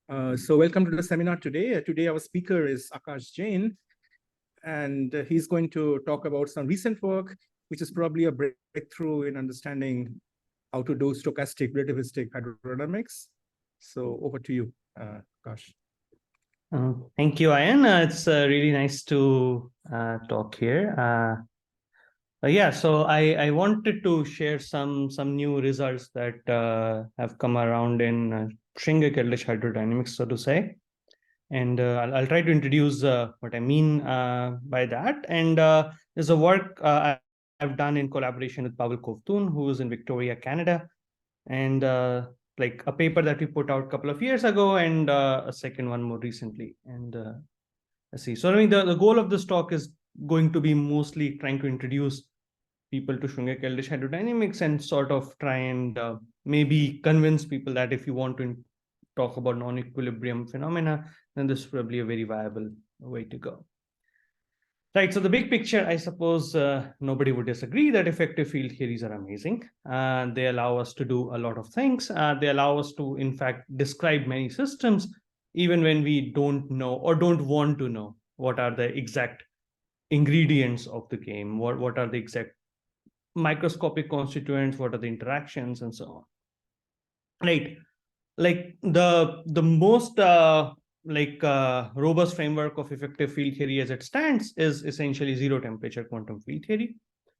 So welcome to the seminar today. Today our speaker is Akash Jain, and he's going to talk about some recent work, which is probably a breakthrough in understanding how to do stochastic relativistic hydrodynamics. So over to you, Akash. Thank you, Ian. It's really nice to talk here. Yeah, so I wanted to share some new results that have come around in Schwinger-Keldysh hydrodynamics, so to say. And I'll try to introduce what I mean by that. And there's a work I've done in collaboration with Pavel Kovtun, who is in Victoria, Canada. And like a paper that we put out a couple of years ago, and a second one more recently. And let's see. So I mean, the goal of this talk is going to be mostly trying to introduce people to Schwinger-Keldysh hydrodynamics and sort of try and maybe convince people that if you want to talk about non-equilibrium phenomena, then this is probably a very viable way to go. Right, so the big picture, I suppose nobody would disagree that effective field theories are amazing. They allow us to do a lot of things. They allow us to, in fact, describe many systems, even when we don't know or don't want to know what are the exact ingredients of the game, what are the exact microscopic constituents, what are the interactions, and so on. Right, like the most robust framework of effective field theory as it stands is essentially zero temperature quantum field theory.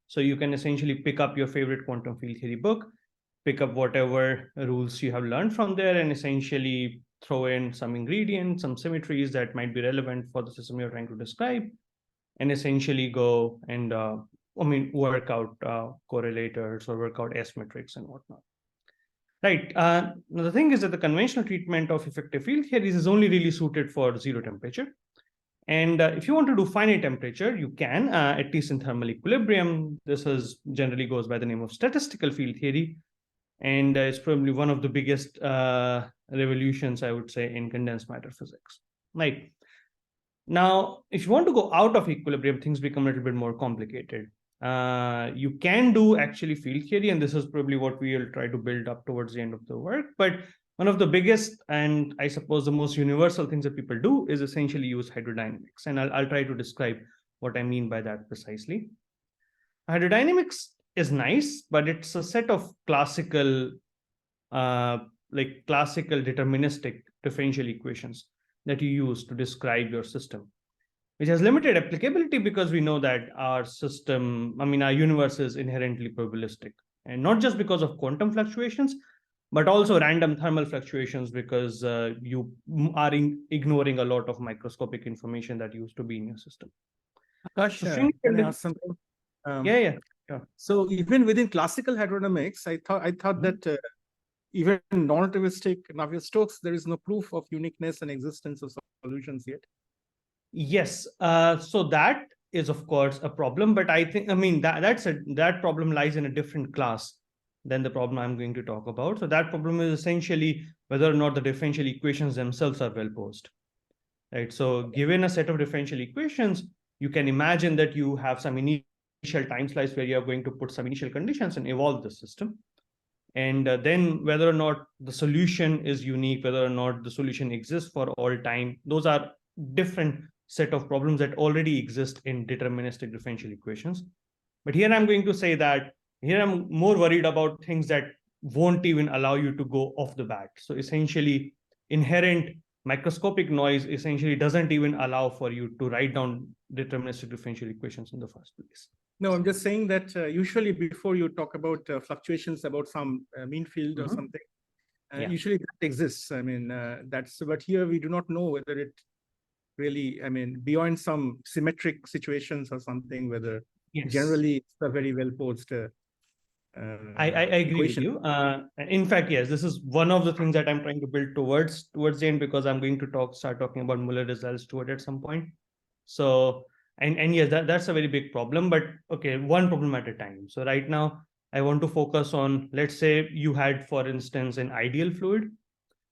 So you can essentially pick up your favorite quantum field theory book, pick up whatever rules you have learned from there, and essentially throw in some ingredients, some symmetries that might be relevant for the system you're trying to describe, and essentially go and work out correlators or work out S metrics and whatnot. Right. Now the thing is that the conventional treatment of effective field theories is only really suited for zero temperature. And if you want to do finite temperature, you can, at least in thermal equilibrium. This is generally goes by the name of statistical field theory. And it's probably one of the biggest revolutions, I would say, in condensed matter physics. Right. Now, if you want to go out of equilibrium, things become a little bit more complicated. You can do actually field theory, and this is probably what we will try to build up towards the end of the work. But one of the biggest and I suppose the most universal things that people do is essentially use hydrodynamics. And I'll try to describe what I mean by that precisely. Hydrodynamics is nice, but it's a set of classical deterministic differential equations that you use to describe your system, which has limited applicability because we know that our system, our universe is inherently probabilistic. And not just because of quantum fluctuations, but also random thermal fluctuations, because you are ignoring a lot of microscopic information that used to be in your system. Akash, So can I ask something? Yeah. Sure. So even within classical hydrodynamics, I thought that even non-relativistic Navier-Stokes, there is no proof of uniqueness and existence of solutions yet. Yes. So that is, of course, a problem. But I think, that problem lies in a different class than the problem I'm going to talk about. So that problem is essentially whether or not the differential equations themselves are well posed. Right. So given a set of differential equations, you can imagine that you have some initial time slice where you are going to put some initial conditions and evolve the system. And then whether or not the solution is unique, whether or not the solution exists for all time, those are different set of problems that already exist in deterministic differential equations. But here I'm going to say that here I'm more worried about things that won't even allow you to go off the bat. So essentially, inherent microscopic noise essentially doesn't even allow for you to write down deterministic differential equations in the first place. No, I'm just saying that usually before you talk about fluctuations about some mean field or something, usually that exists. But here we do not know whether it really, beyond some symmetric situations or something, whether generally it's a very well posed I agree with you. In fact, yes, this is one of the things that I'm trying to build towards the end, because I'm going to start talking about Muller results toward at some point. So, and yes, that's a very big problem, but okay, one problem at a time. So right now I want to focus on, let's say you had, for instance, an ideal fluid.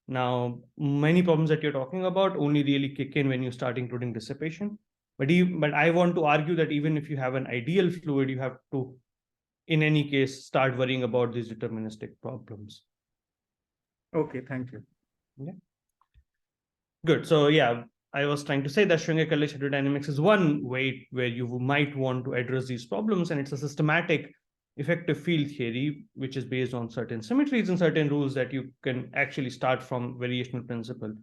Now, many problems that you're talking about only really kick in when you start including dissipation. But I want to argue that even if you have an ideal fluid, you have to, in any case, start worrying about these deterministic problems. Okay, thank you. Yeah. Good. So yeah, I was trying to say that Schwinger-Keldysh hydrodynamics is one way where you might want to address these problems, and it's a systematic effective field theory, which is based on certain symmetries and certain rules that you can actually start from variational principle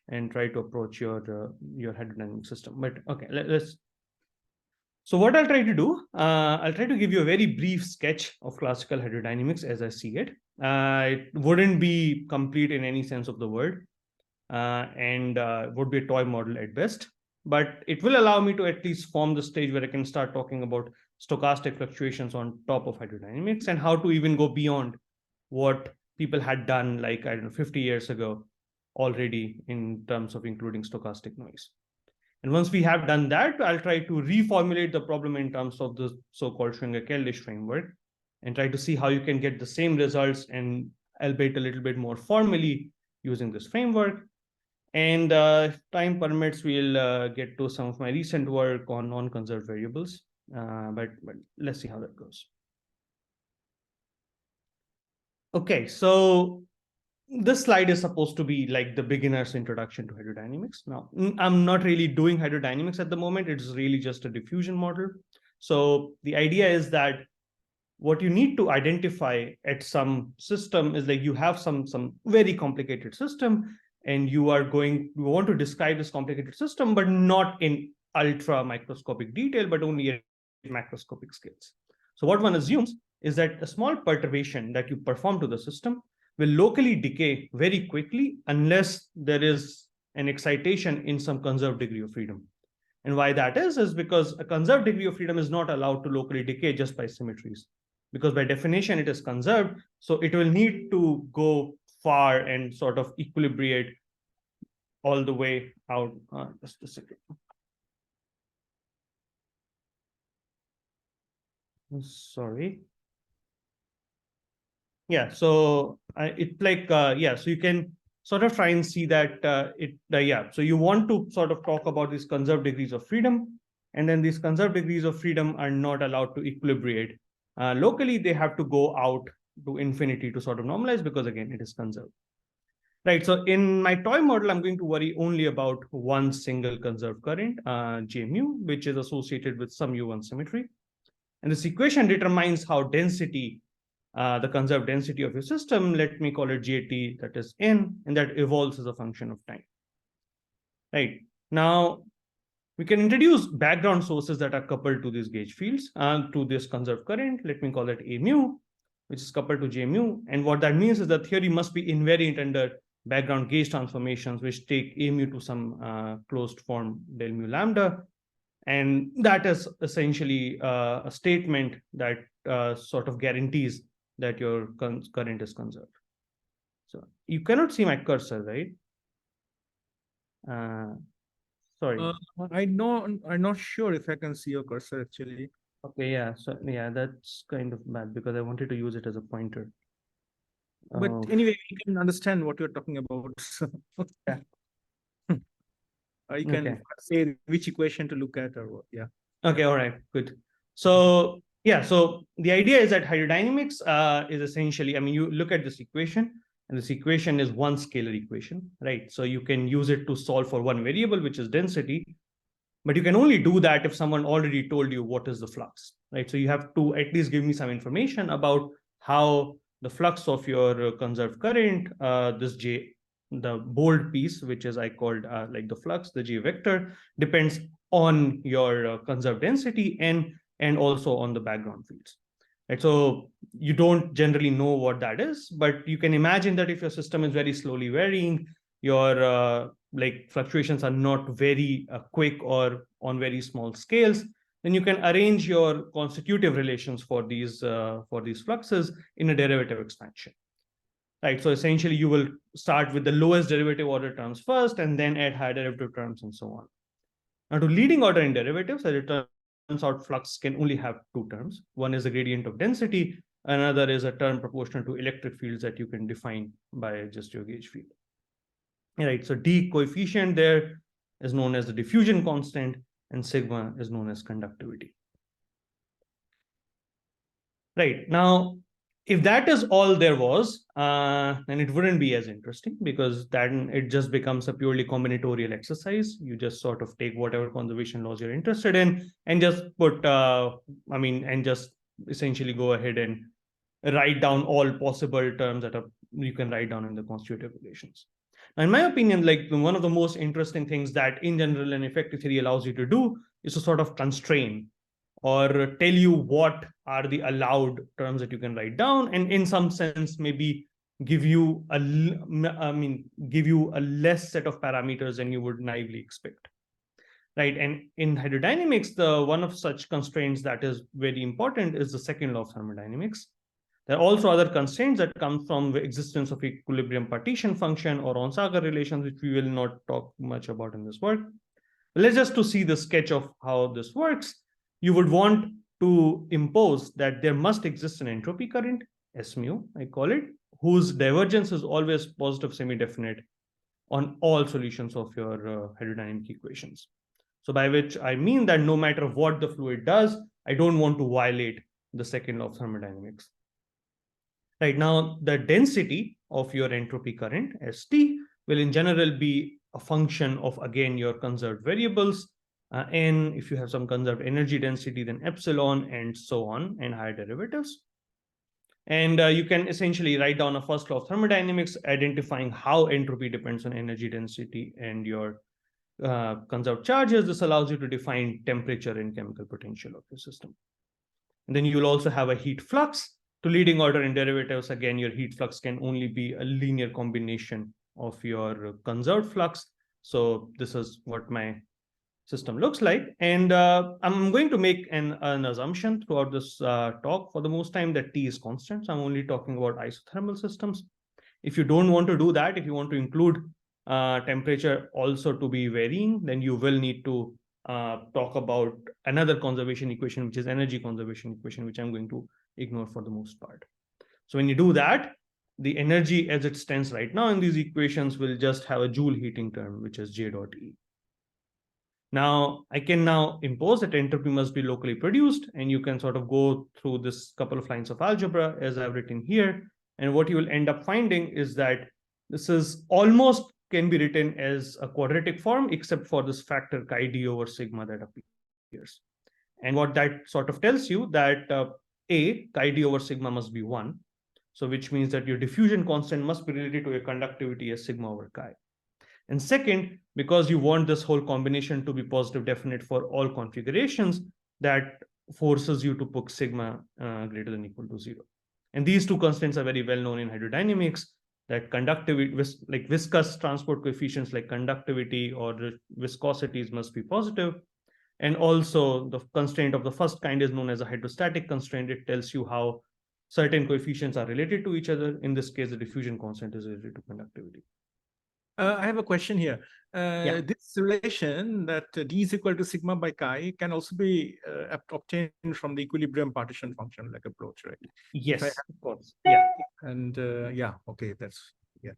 and try to approach your hydrodynamic system. But okay, let's. So what I'll try to do, I'll try to give you a very brief sketch of classical hydrodynamics as I see it. It wouldn't be complete in any sense of the word. And would be a toy model at best. But it will allow me to at least form the stage where I can start talking about stochastic fluctuations on top of hydrodynamics and how to even go beyond what people had done, like, I don't know, 50 years ago already in terms of including stochastic noise. And once we have done that, I'll try to reformulate the problem in terms of the so-called Schwinger-Keldysh framework and try to see how you can get the same results and albeit a little bit more formally using this framework. And if time permits, we'll get to some of my recent work on non-conserved variables. But let's see how that goes. Okay, so this slide is supposed to be like the beginner's introduction to hydrodynamics. Now, I'm not really doing hydrodynamics at the moment. It's really just a diffusion model. So the idea is that what you need to identify at some system is like you have some very complicated system, and you want to describe this complicated system, but not in ultra microscopic detail, but only at macroscopic scales. So what one assumes is that a small perturbation that you perform to the system will locally decay very quickly unless there is an excitation in some conserved degree of freedom. And why that is because a conserved degree of freedom is not allowed to locally decay just by symmetries, because by definition it is conserved. So it will need to go far and sort of equilibrate all the way out. Just a second. Sorry. Yeah, so it's like, yeah, so you can sort of try and see that yeah, so you want to sort of talk about these conserved degrees of freedom, and then these conserved degrees of freedom are not allowed to equilibrate. Locally, they have to go out to infinity to sort of normalize, because again, it is conserved. Right, so in my toy model, I'm going to worry only about one single conserved current, J mu, which is associated with some U1 symmetry. And this equation determines how density, the conserved density of your system, let me call it JT, that is N, and that evolves as a function of time. Right, now we can introduce background sources that are coupled to these gauge fields, to this conserved current. Let me call it A mu, which is coupled to J mu. And what that means is that theory must be invariant under background gauge transformations, which take A mu to some closed form del mu lambda. And that is essentially a statement that sort of guarantees that your current is conserved. So you cannot see my cursor, right? Sorry. I'm not sure if I can see your cursor actually. Okay, yeah. So yeah, that's kind of bad because I wanted to use it as a pointer. But anyway, we can understand what you're talking about. Yeah. You can say which equation to look at, or what. Yeah. Okay, all right, good. So yeah, so the idea is that hydrodynamics is essentially, I mean, you look at this equation, and this equation is one scalar equation, right? So you can use it to solve for one variable, which is density, but you can only do that if someone already told you what is the flux, right? So you have to at least give me some information about how the flux of your conserved current, this J, the bold piece, which is I called like the flux, the J vector, depends on your conserved density and also on the background fields. Right, so you don't generally know what that is, but you can imagine that if your system is very slowly varying, your like fluctuations are not very quick or on very small scales, then you can arrange your constitutive relations for these fluxes in a derivative expansion. Right, so essentially you will start with the lowest derivative order terms first, and then add higher derivative terms and so on. Now, to leading order in derivatives, as it turns out, flux can only have two terms. One is the gradient of density, another is a term proportional to electric fields that you can define by just your gauge field. Right, so D coefficient there is known as the diffusion constant, and sigma is known as conductivity. Right, now, if that is all there was, then it wouldn't be as interesting, because then it just becomes a purely combinatorial exercise. You just sort of take whatever conservation laws you're interested in and just put, and just essentially go ahead and write down all possible terms that you can write down in the constitutive relations. Now, in my opinion, like one of the most interesting things that in general and effective theory allows you to do is to sort of constrain or tell you what are the allowed terms that you can write down, and in some sense maybe give you a less set of parameters than you would naively expect, right? And in hydrodynamics, the one of such constraints that is very important is the second law of thermodynamics. There are also other constraints that come from the existence of equilibrium partition function or Onsager relations, which we will not talk much about in this work. Let's just to see the sketch of how this works. You would want to impose that there must exist an entropy current, S mu, I call it, whose divergence is always positive semi-definite on all solutions of your hydrodynamic equations. So by which I mean that no matter what the fluid does, I don't want to violate the second law of thermodynamics. Right now, the density of your entropy current, St, will in general be a function of, again, your conserved variables. N, if you have some conserved energy density, then epsilon, and so on, and higher derivatives. And you can essentially write down a first law of thermodynamics, identifying how entropy depends on energy density and your conserved charges. This allows you to define temperature and chemical potential of your system. And then you will also have a heat flux. To leading order in derivatives, again, your heat flux can only be a linear combination of your conserved flux. So this is what my system looks like. And I'm going to make an assumption throughout this talk for the most time that T is constant. So I'm only talking about isothermal systems. If you don't want to do that, if you want to include temperature also to be varying, then you will need to talk about another conservation equation, which is energy conservation equation, which I'm going to ignore for the most part. So when you do that, the energy as it stands right now in these equations will just have a Joule heating term, which is J dot E. Now, I can now impose that entropy must be locally produced, and you can sort of go through this couple of lines of algebra as I've written here. And what you will end up finding is that this is almost can be written as a quadratic form, except for this factor chi d over sigma that appears. And what that sort of tells you that chi d over sigma must be 1. So which means that your diffusion constant must be related to your conductivity as sigma over chi. And second, because you want this whole combination to be positive definite for all configurations, that forces you to put sigma greater than or equal to 0. And these two constants are very well known in hydrodynamics, that conductivity, like viscous transport coefficients like conductivity or viscosities must be positive. And also the constraint of the first kind is known as a hydrostatic constraint. It tells you how certain coefficients are related to each other. In this case, the diffusion constant is related to conductivity. I have a question here. This relation that D is equal to sigma by chi can also be obtained from the equilibrium partition function like approach, right? Yes, of course. Yeah. And okay, that's, yeah.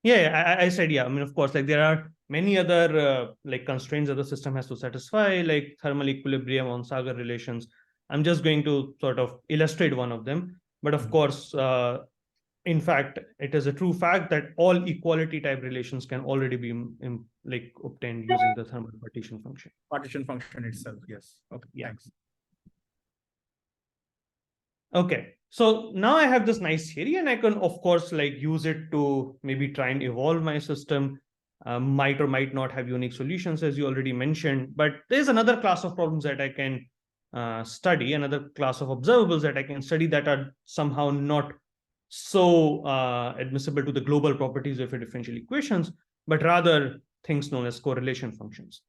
Yeah, I said, yeah. I mean, of course, like there are many other like constraints that the system has to satisfy, like thermal equilibrium, Onsager relations. I'm just going to sort of illustrate one of them. But of course, in fact, it is a true fact that all equality type relations can already be like obtained using the thermal partition function. Partition function itself, yes. Okay, yeah. Thanks. Okay, so now I have this nice theory, and I can, of course, like use it to maybe try and evolve my system. Might or might not have unique solutions, as you already mentioned. But there's another class of problems that I can study, another class of observables that I can study that are somehow not so admissible to the global properties of your differential equations, but rather things known as correlation functions.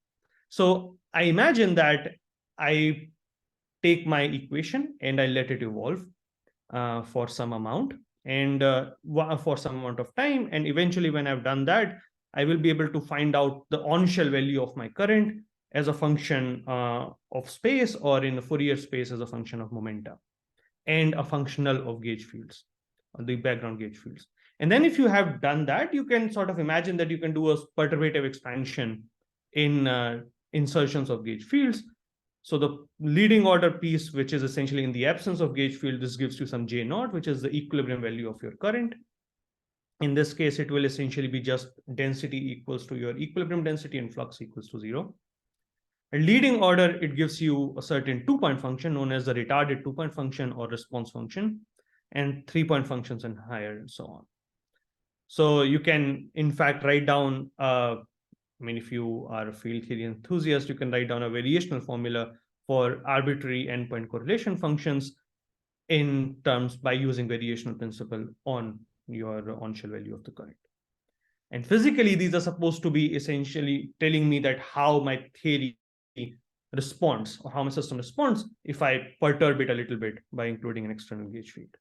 So I imagine that I take my equation and I let it evolve for some amount and for some amount of time. And eventually, when I've done that, I will be able to find out the on-shell value of my current as a function of space, or in the Fourier space as a function of momenta, and a functional of gauge fields, the background gauge fields. And then if you have done that, you can sort of imagine that you can do a perturbative expansion in insertions of gauge fields. So the leading order piece, which is essentially in the absence of gauge field, this gives you some J naught, which is the equilibrium value of your current. In this case, it will essentially be just density equals to your equilibrium density and flux equals to 0. A leading order, it gives you a certain 2-point function known as the retarded 2-point function or response function, and 3-point functions and higher, and so on. So you can, in fact, write down, I mean, if you are a field theory enthusiast, you can write down a variational formula for arbitrary endpoint correlation functions in terms by using variational principle on your on-shell value of the current. And physically, these are supposed to be essentially telling me that how my theory responds or how my system responds if I perturb it a little bit by including an external gauge field.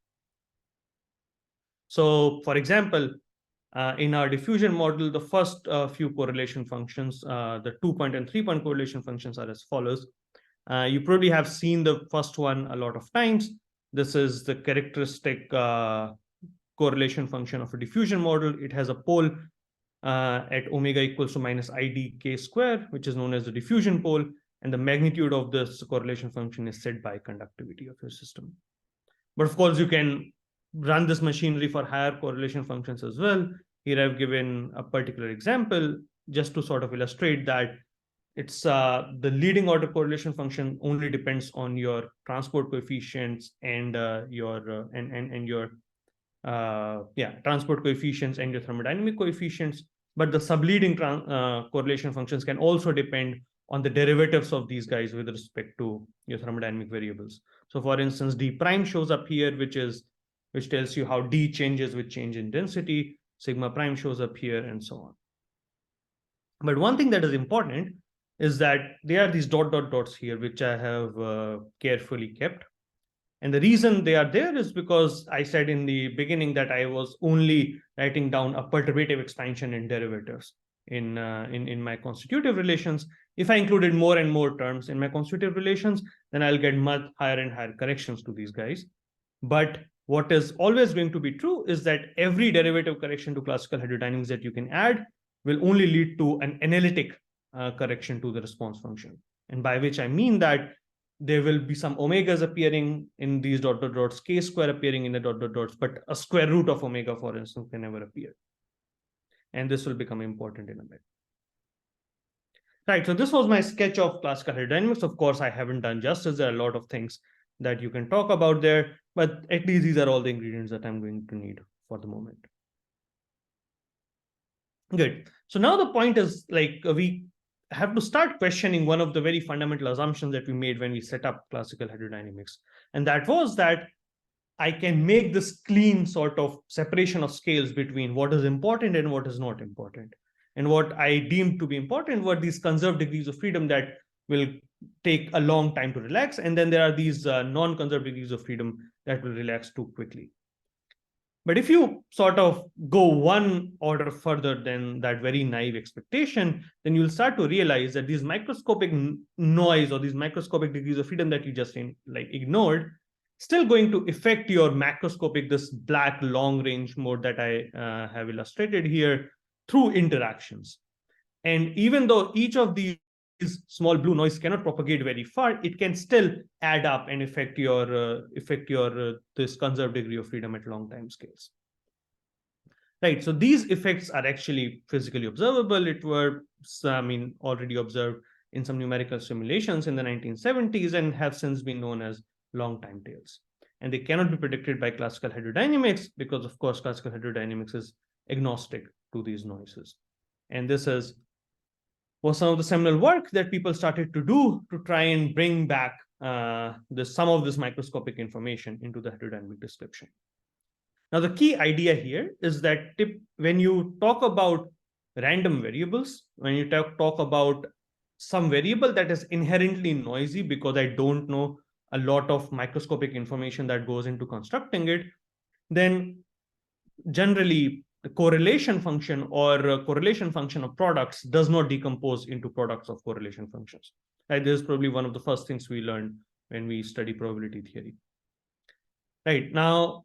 So, for example, in our diffusion model, the first few correlation functions, the 2-point and 3-point correlation functions are as follows. You probably have seen the first one a lot of times. This is the characteristic correlation function of a diffusion model. It has a pole at omega equals to minus idk square, which is known as the diffusion pole, and the magnitude of this correlation function is set by conductivity of your system. But of course, you can run this machinery for higher correlation functions as well. Here I've given a particular example just to sort of illustrate that it's the leading order correlation function only depends on your transport coefficients and your transport coefficients and your thermodynamic coefficients. But the subleading correlation functions can also depend on the derivatives of these guys with respect to your thermodynamic variables. So for instance, d prime shows up here, which tells you how d changes with change in density. Sigma prime shows up here, and so on. But one thing that is important is that there are these dot dot dots here, which I have carefully kept. And the reason they are there is because I said in the beginning that I was only writing down a perturbative expansion in derivatives in my constitutive relations. If I included more and more terms in my constitutive relations, then I'll get much higher and higher corrections to these guys. But what is always going to be true is that every derivative correction to classical hydrodynamics that you can add will only lead to an analytic correction to the response function. And by which I mean that there will be some omegas appearing in these dot dot dots, k square appearing in the dot dot dots, but a square root of omega, for instance, can never appear. And this will become important in a bit. Right, so this was my sketch of classical hydrodynamics. Of course, I haven't done justice. There are a lot of things that you can talk about there, but at least these are all the ingredients that I'm going to need for the moment. Good. So now the point is, like, we have to start questioning one of the very fundamental assumptions that we made when we set up classical hydrodynamics. And that was that I can make this clean sort of separation of scales between what is important and what is not important. And what I deemed to be important were these conserved degrees of freedom that will take a long time to relax. And then there are these non-conserved degrees of freedom that will relax too quickly. But if you sort of go one order further than that very naive expectation, then you'll start to realize that these microscopic noise or these microscopic degrees of freedom that you just ignored, still going to affect your macroscopic, this black long range mode that I have illustrated here through interactions. And even though each of these small blue noise cannot propagate very far, it can still add up and affect your this conserved degree of freedom at long time scales. Right. So these effects are actually physically observable. It were, already observed in some numerical simulations in the 1970s and have since been known as long time tails. And they cannot be predicted by classical hydrodynamics because, of course, classical hydrodynamics is agnostic to these noises. And this was some of the seminal work that people started to do to try and bring back some of this microscopic information into the hydrodynamic description. Now, the key idea here is that when you talk about random variables, when you talk about some variable that is inherently noisy because I don't know a lot of microscopic information that goes into constructing it, then generally the correlation function or correlation function of products does not decompose into products of correlation functions. Right? This is probably one of the first things we learned when we study probability theory. Right. Now,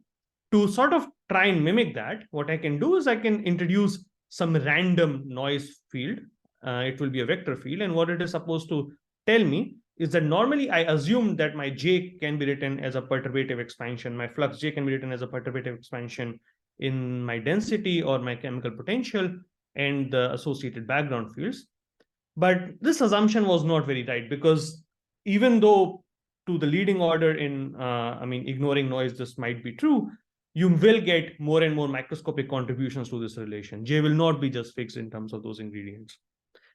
to sort of try and mimic that, what I can do is I can introduce some random noise field. It will be a vector field. And what it is supposed to tell me is that normally I assume that my J can be written as a perturbative expansion. My flux J can be written as a perturbative expansion in my density or my chemical potential and the associated background fields. But this assumption was not very right, because even though to the leading order in, ignoring noise, this might be true, you will get more and more microscopic contributions to this relation. J will not be just fixed in terms of those ingredients.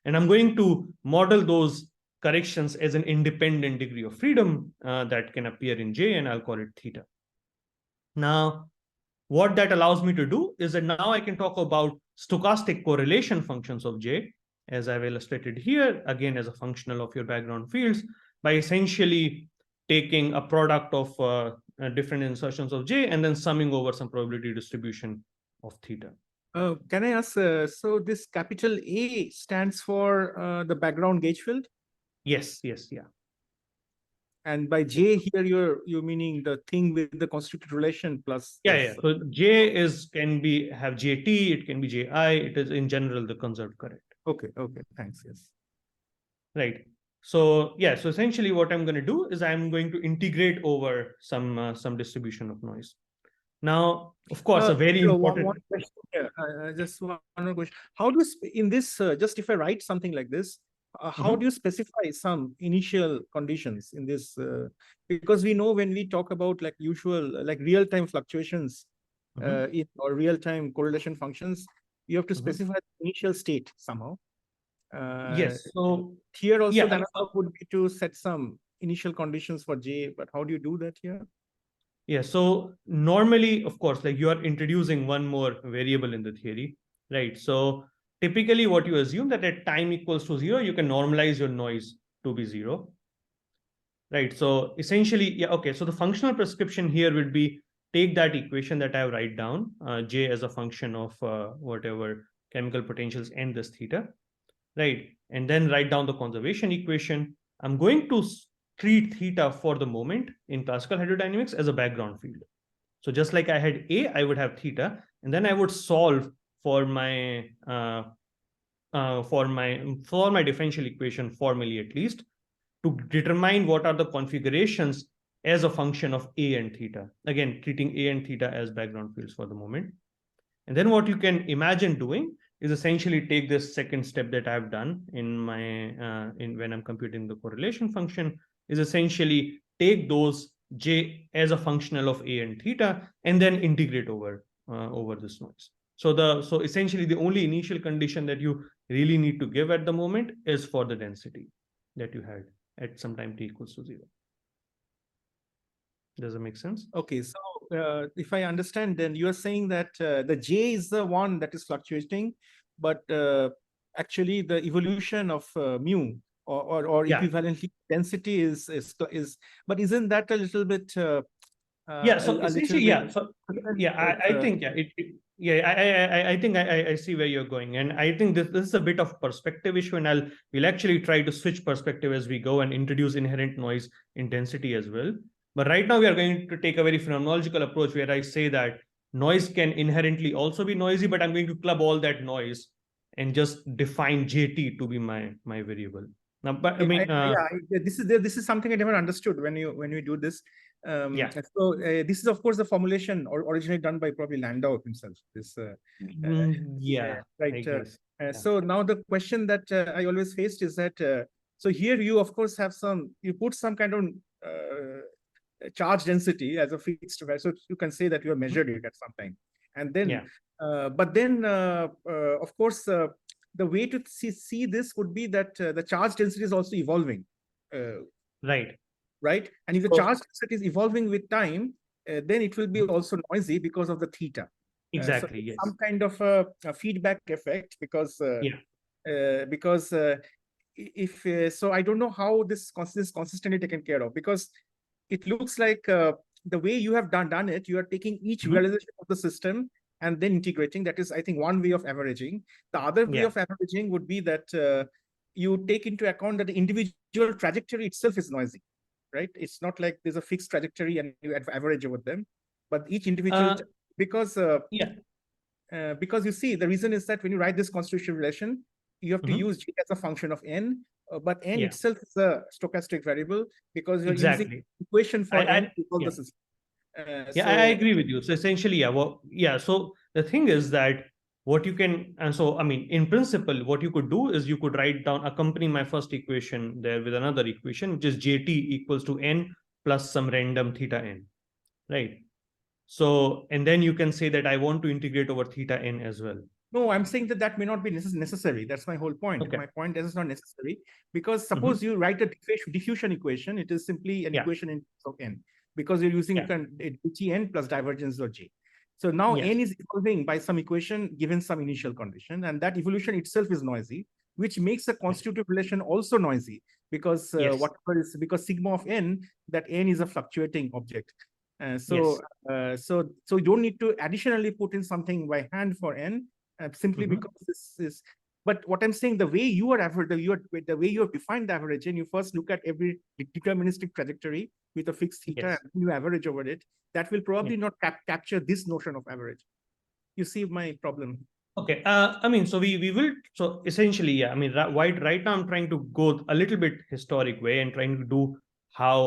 And I'm going to model those corrections as an independent degree of freedom that can appear in J, and I'll call it theta. Now, what that allows me to do is that now I can talk about stochastic correlation functions of J, as I've illustrated here, again, as a functional of your background fields, by essentially taking a product of different insertions of J and then summing over some probability distribution of theta. Can I ask, so this capital A stands for the background gauge field? Yes, yeah. And by J here, you're meaning the thing with the constituted relation plus. Yeah. So J can have JT, it can be JI. It is in general the conserved current. Okay. Thanks. Yes. Right. So yeah. So essentially, what I'm going to do is I'm going to integrate over some distribution of noise. Now, of course, a very important. One question here. Just one more question. How do you, in this, just if I write something like this, how do you specify some initial conditions in this? Because we know when we talk about like usual, like real-time fluctuations or real-time correlation functions, you have to specify the initial state somehow. Yes. So here also the answer would be to set some initial conditions for J, but how do you do that here? Yeah, so normally, of course, like you are introducing one more variable in the theory, right? So typically what you assume that at time equals to 0, you can normalize your noise to be 0, right? So essentially, okay, so the functional prescription here would be take that equation that I write down, J as a function of whatever chemical potentials and this theta, right? And then write down the conservation equation. I'm going to treat theta for the moment in classical hydrodynamics as a background field. So just like I had A, I would have theta, and then I would solve for my differential equation formally, at least, to determine what are the configurations as a function of A and theta. Again, treating A and theta as background fields for the moment. And then what you can imagine doing is essentially take this second step that I've done in my when I'm computing the correlation function, is essentially take those J as a functional of A and theta and then integrate over this noise. So essentially the only initial condition that you really need to give at the moment is for the density that you had at some time t equals to 0. Does it make sense? Okay, so if I understand, then you are saying that the J is the one that is fluctuating, but actually the evolution of mu or equivalently density is, but isn't that a little bit? Yeah. So essentially, I think I think I see where you're going, and I think this is a bit of perspective issue, and we'll actually try to switch perspective as we go and introduce inherent noise in density as well. But right now we are going to take a very phenomenological approach where I say that noise can inherently also be noisy, but I'm going to club all that noise and just define JT to be my variable. Now, but this is something I never understood when you do this. So this is of course the formulation originally done by probably Landau himself. This right. So now the question that I always faced is that so here you of course have you put some kind of charge density as a fixed value, so you can say that you have measured it at some time, and then but then of course the way to see this would be that the charge density is also evolving, right, and if the charge density is evolving with time, then it will be also noisy because of the theta. Exactly. So yes. Some kind of a feedback effect because if so I don't know how this is consistently taken care of, because it looks like the way you have done it, you are taking each realization of the system and then integrating. That is, I think, one way of averaging. The other way of averaging would be that you take into account that the individual trajectory itself is noisy, right? It's not like there's a fixed trajectory and you average over them, but each individual, because you see, the reason is that when you write this constitutional relation, you have to use G as a function of n, but n Yeah, itself is a stochastic variable because you're using exactly. equation for n I to call yeah. the system. Yeah, I So agree with you. So essentially, yeah, well, yeah. So the thing is that what you can, and so I mean, in principle, what you could do is you could write down, accompany my first equation there with another equation, which is JT equals to n plus some random theta n, right? So, and then you can say that I want to integrate over theta n as well. no, I'm saying that that may not be necessary. That's my whole point. Okay. My point is it's not necessary because suppose Mhm. you write a diffusion equation, it is simply an Yeah. equation in terms of n because you're using Yeah. Gn plus divergence of J. So now Yes. n is evolving by some equation given some initial condition, and that evolution itself is noisy, which makes a constitutive relation also noisy because Yes. whatever is because sigma of n, that n is a fluctuating object. Yes. So you don't need to additionally put in something by hand for n simply Mhm. because this is. But what I'm saying, the way you are average, the way you have defined the average, and you first look at every deterministic trajectory with a fixed theta, Yes. and you average over it. That will Yeah. probably not capture this notion of average. You see my problem? Okay. I mean, so we will. So essentially, yeah. I mean, right now I'm trying to go a little bit historic way and trying to do how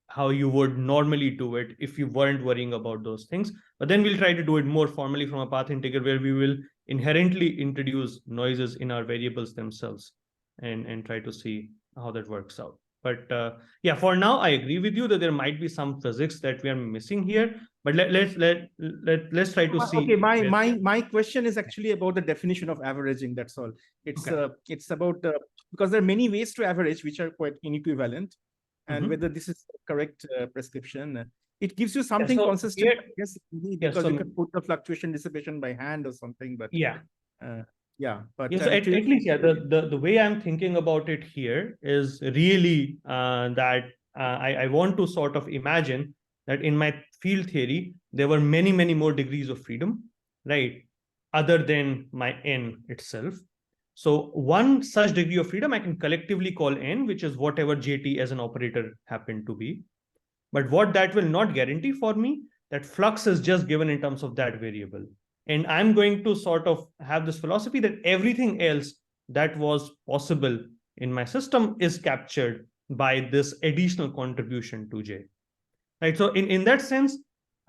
how you would normally do it if you weren't worrying about those things. But then we'll try to do it more formally from a path integral where we will inherently introduce noises in our variables themselves and try to see how that works out. But yeah, for now, I agree with you that there might be some physics that we are missing here. But let's try to Okay, see where. my question is actually about the definition of averaging. That's all. Okay. It's about because there are many ways to average which are quite inequivalent, and Mhm. whether this is correct prescription. It gives you Yeah, something so consistent, here, I guess, maybe yeah, because so you can put the fluctuation dissipation by hand or something. But yeah. uh, yeah, but Yeah, so at least, yeah, the way I'm thinking about it here is really that I want to sort of imagine that in my field theory, there were many, many more degrees of freedom, right? Other than my n itself. So one such degree of freedom I can collectively call n, which is whatever JT as an operator happened to be. But what that will not guarantee for me, that flux is just given in terms of that variable. And I'm going to sort of have this philosophy that everything else that was possible in my system is captured by this additional contribution to J. Right. So in that sense,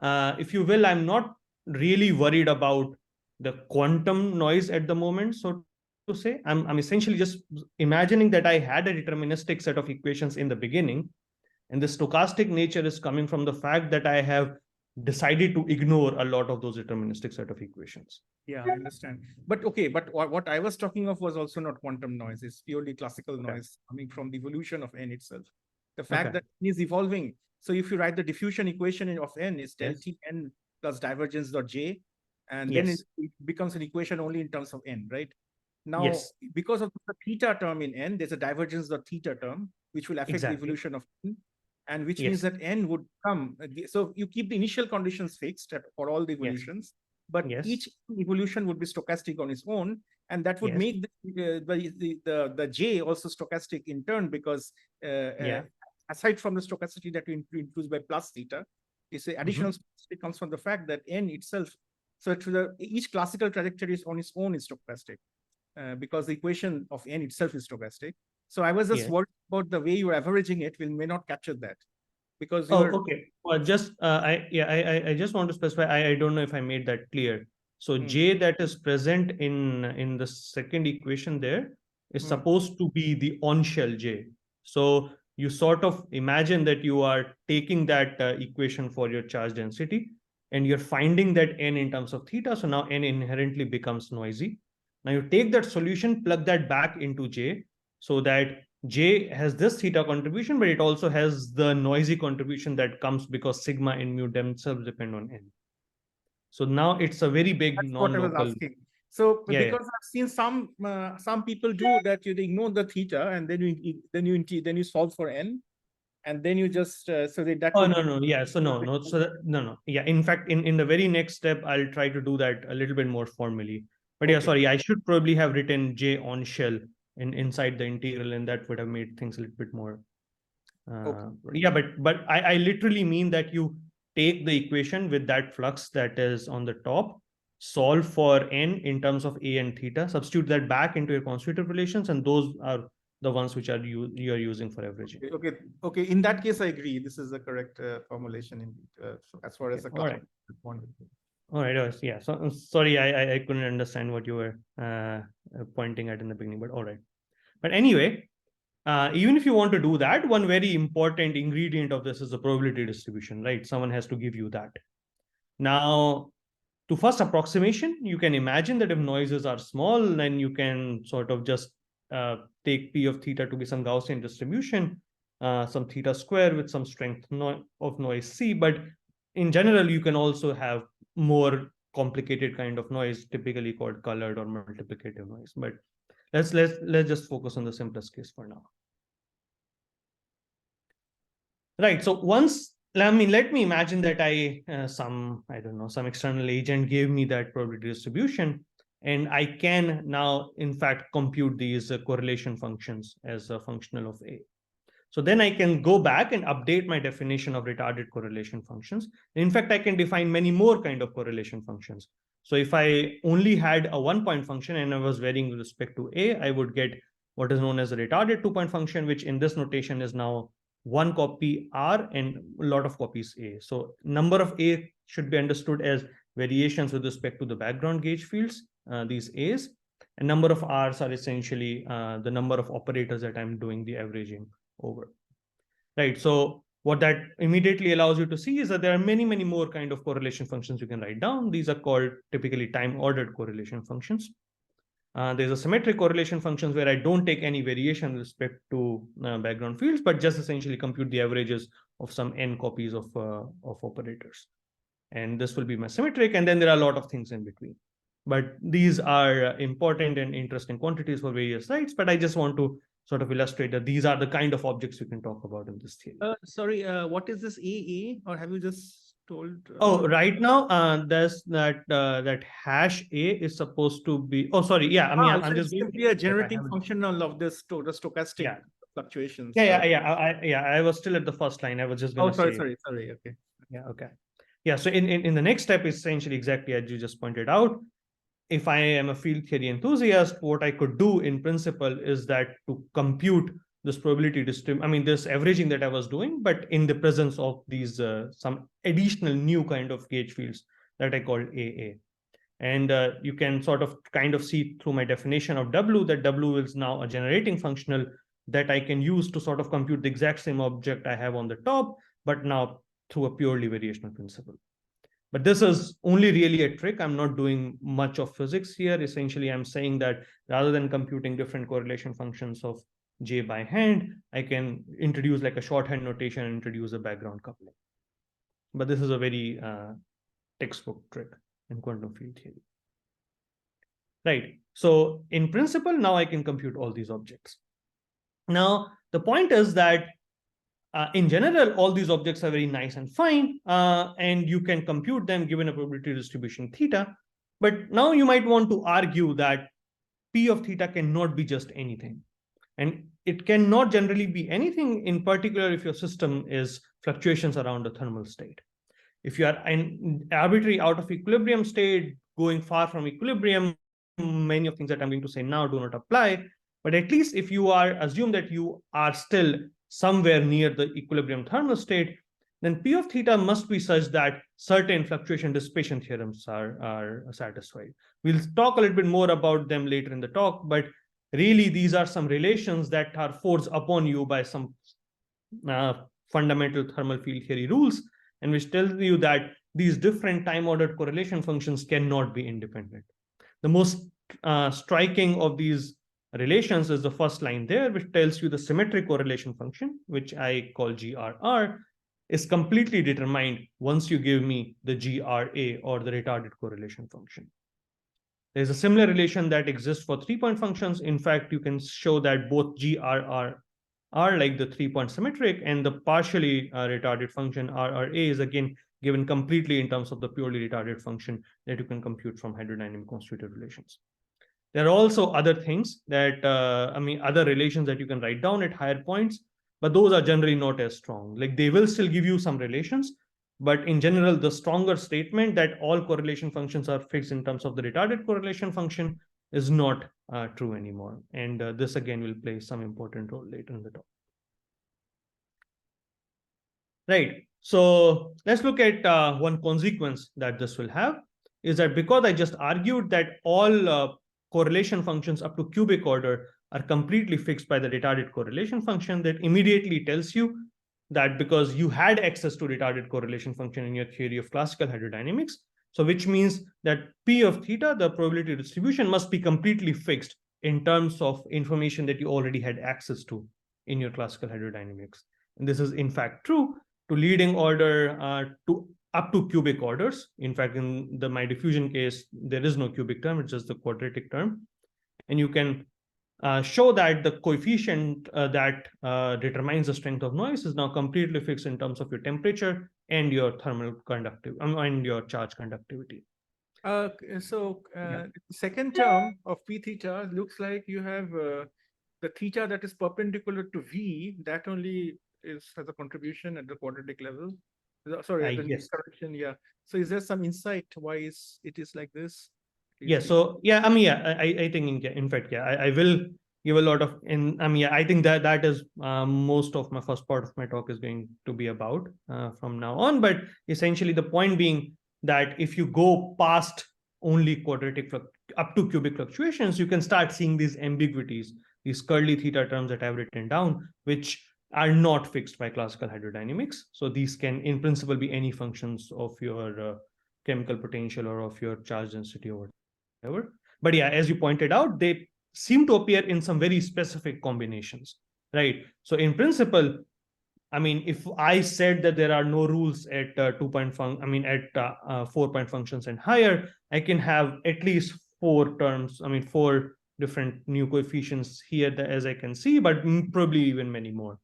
if you will, I'm not really worried about the quantum noise at the moment, so to say. I'm essentially just imagining that I had a deterministic set of equations in the beginning, and the stochastic nature is coming from the fact that I have decided to ignore a lot of those deterministic set of equations. yeah, I understand. But okay, but what I was talking of was also not quantum noise. It's purely classical Okay. noise coming from the evolution of n itself. The fact Okay. that n is evolving. So if you write the diffusion equation of n is del Yes. t n plus divergence dot j, and then Yes. it becomes an equation only in terms of n, right? Now, Yes. because of the theta term in n, there's a divergence dot theta term, which will affect the Exactly. evolution of n, and which means Yes. that n would come. So you keep the initial conditions fixed for all the Yes. evolutions, but Yes. each evolution would be stochastic on its own, and that would Yes. make the J also stochastic in turn because Yeah. aside from the stochasticity that we introduce by plus theta, it's the additional stochasticity comes from the fact that n itself. So each classical trajectory is on its own is stochastic because the equation of n itself is stochastic. So I was just Yes. worried about the way you're averaging it may not capture that because Oh, you're okay. Well, just I just want to specify. I don't know if I made that clear. So J that is present in the second equation there is supposed to be the on-shell J. So you sort of imagine that you are taking that equation for your charge density, and you're finding that n in terms of theta. So now n inherently becomes noisy. Now you take that solution, plug that back into J, so that J has this theta contribution, but it also has the noisy contribution that comes because sigma and mu themselves depend on n. So now it's a very big That's what I was non-local. asking. So Yeah, yeah. because I've seen some people do that, you ignore the theta and then you solve for n, and then you just so that Oh would no, give. no, yeah. So no. So no, no. Yeah. In fact, in the very next step, I'll try to do that a little bit more formally. But yeah, Okay. sorry, I should probably have written J on shell inside the integral, and that would have made things a little bit more. Okay. Yeah, but I literally mean that you take the equation with that flux that is on the top, solve for n in terms of a and theta, substitute that back into your constitutive relations, and those are the ones which are you are using for averaging. Okay. In that case, I agree. This is the correct formulation indeed. So as far as the All right. one. All right. Yeah. So sorry, I couldn't understand what you were pointing at in the beginning, but all right. But anyway, even if you want to do that, one very important ingredient of this is the probability distribution, right? Someone has to give you that. Now, to first approximation, you can imagine that if noises are small, then you can sort of just take P of theta to be some Gaussian distribution, some theta square with some strength of noise C. But in general, you can also have more complicated kind of noise, typically called colored or multiplicative noise. But let's just focus on the simplest case for now. Right. So let me imagine that some external agent gave me that probability distribution, and I can now, in fact, compute these correlation functions as a functional of A. So then I can go back and update my definition of retarded correlation functions. In fact, I can define many more kind of correlation functions. So if I only had a 1-point function and I was varying with respect to A, I would get what is known as a retarded 2-point function, which in this notation is now 1 copy R and a lot of copies A. So number of A should be understood as variations with respect to the background gauge fields, these A's, and number of R's are essentially the number of operators that I'm doing the averaging over. Right. So what that immediately allows you to see is that there are many more kind of correlation functions you can write down. These are called typically time-ordered correlation functions. There's a symmetric correlation functions where I don't take any variation with respect to background fields, but just essentially compute the averages of some n copies of operators. And this will be my symmetric. And then there are a lot of things in between. But these are important and interesting quantities for various sites. But I just want to sort of illustrate that these are the kind of objects we can talk about in this theory. Sorry, what is this AA, or have you just told? Right now, there's that hash A is supposed to be. Oh, sorry. Yeah, I mean, I'm just simply a generating function of this the stochastic fluctuations. I was still at the first line. I was just going to say. Sorry. Okay. Yeah. Okay. Yeah. So in the next step is essentially exactly as you just pointed out. If I am a field theory enthusiast, what I could do in principle is that to compute this probability distribution, I mean, this averaging that I was doing, but in the presence of these some additional new kind of gauge fields that I called AA. And you can sort of kind of see through my definition of W that W is now a generating functional that I can use to sort of compute the exact same object I have on the top, but now through a purely variational principle. But this is only really a trick. I'm not doing much of physics here. Essentially, I'm saying that rather than computing different correlation functions of J by hand, I can introduce like a shorthand notation and introduce a background coupling. But this is a very textbook trick in quantum field theory. Right. So in principle, now I can compute all these objects. Now, the point is that in general, all these objects are very nice and fine, and you can compute them given a probability distribution theta. But now you might want to argue that P of theta cannot be just anything. And it cannot generally be anything, in particular if your system is fluctuations around a thermal state. If you are in arbitrary out of equilibrium state, going far from equilibrium, many of things that I'm going to say now do not apply. But at least if you are assume that you are still somewhere near the equilibrium thermal state, then P of theta must be such that certain fluctuation-dissipation theorems are satisfied. We'll talk a little bit more about them later in the talk, but really these are some relations that are forced upon you by some fundamental thermal field theory rules, and which tells you that these different time-ordered correlation functions cannot be independent. The most striking of these relations is the first line there, which tells you the symmetric correlation function, which I call GRR, is completely determined once you give me the GRA or the retarded correlation function. There's a similar relation that exists for 3-point functions. In fact, you can show that both GRR are like the 3-point symmetric, and the partially retarded function RRA is again given completely in terms of the purely retarded function that you can compute from hydrodynamic constitutive relations. There are also other things that, other relations that you can write down at higher points, but those are generally not as strong. Like they will still give you some relations, but in general, the stronger statement that all correlation functions are fixed in terms of the retarded correlation function is not true anymore. And this again will play some important role later in the talk. Right. So let's look at one consequence that this will have is that because I just argued that all correlation functions up to cubic order are completely fixed by the retarded correlation function, that immediately tells you that because you had access to retarded correlation function in your theory of classical hydrodynamics, so which means that P of theta, the probability distribution, must be completely fixed in terms of information that you already had access to in your classical hydrodynamics. And this is in fact true to leading order to up to cubic orders. In fact, in my diffusion case, there is no cubic term, it's just the quadratic term. And you can show that the coefficient that determines the strength of noise is now completely fixed in terms of your temperature and your thermal conductivity and your charge conductivity. The second term of P theta looks like you have the theta that is perpendicular to V, that only has a contribution at the quadratic level. Sorry, at the Yes. correction, yeah. So is there some insight why it is like this? Yeah, so yeah, I mean, yeah, I think in fact, yeah, I will give a lot of yeah, I think that is most of my first part of my talk is going to be about from now on. But essentially the point being that if you go past only quadratic up to cubic fluctuations, you can start seeing these ambiguities, these curly theta terms that I've written down, which are not fixed by classical hydrodynamics. So these can in principle be any functions of your chemical potential or of your charge density or whatever. But yeah, as you pointed out, they seem to appear in some very specific combinations, right? So in principle, I mean, if I said that there are no rules at 4-point functions and higher, I can have at least 4 terms, I mean, 4 different new coefficients here as I can see, but probably even many more.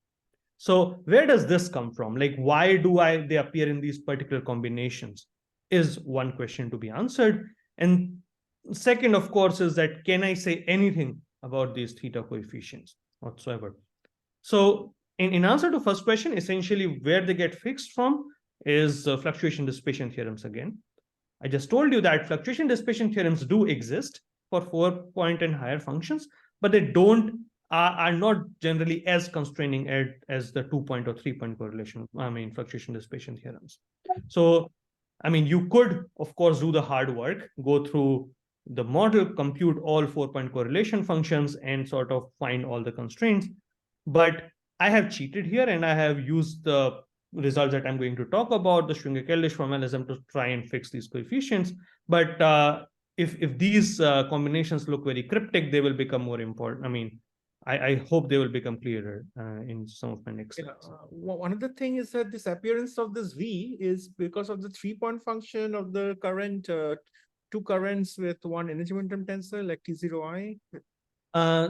So where does this come from? Like, why do they appear in these particular combinations is one question to be answered. And second, of course, is that can I say anything about these theta coefficients whatsoever? So in answer to first question, essentially where they get fixed from is fluctuation-dissipation theorems again. I just told you that fluctuation-dissipation theorems do exist for 4-point and higher functions, but they are not generally as constraining as the 2-point or 3-point correlation, fluctuation-dissipation theorems. So, I mean, you could, of course, do the hard work, go through the model, compute all 4-point correlation functions, and sort of find all the constraints. But I have cheated here, and I have used the results that I'm going to talk about, the Schwinger-Keldysh formalism, to try and fix these coefficients. But if these combinations look very cryptic, they will become more important. I mean, I hope they will become clearer in some of my next slides. One of the things is that this appearance of this V is because of the 3-point function of the current, 2 currents with one energy momentum tensor, like T0I.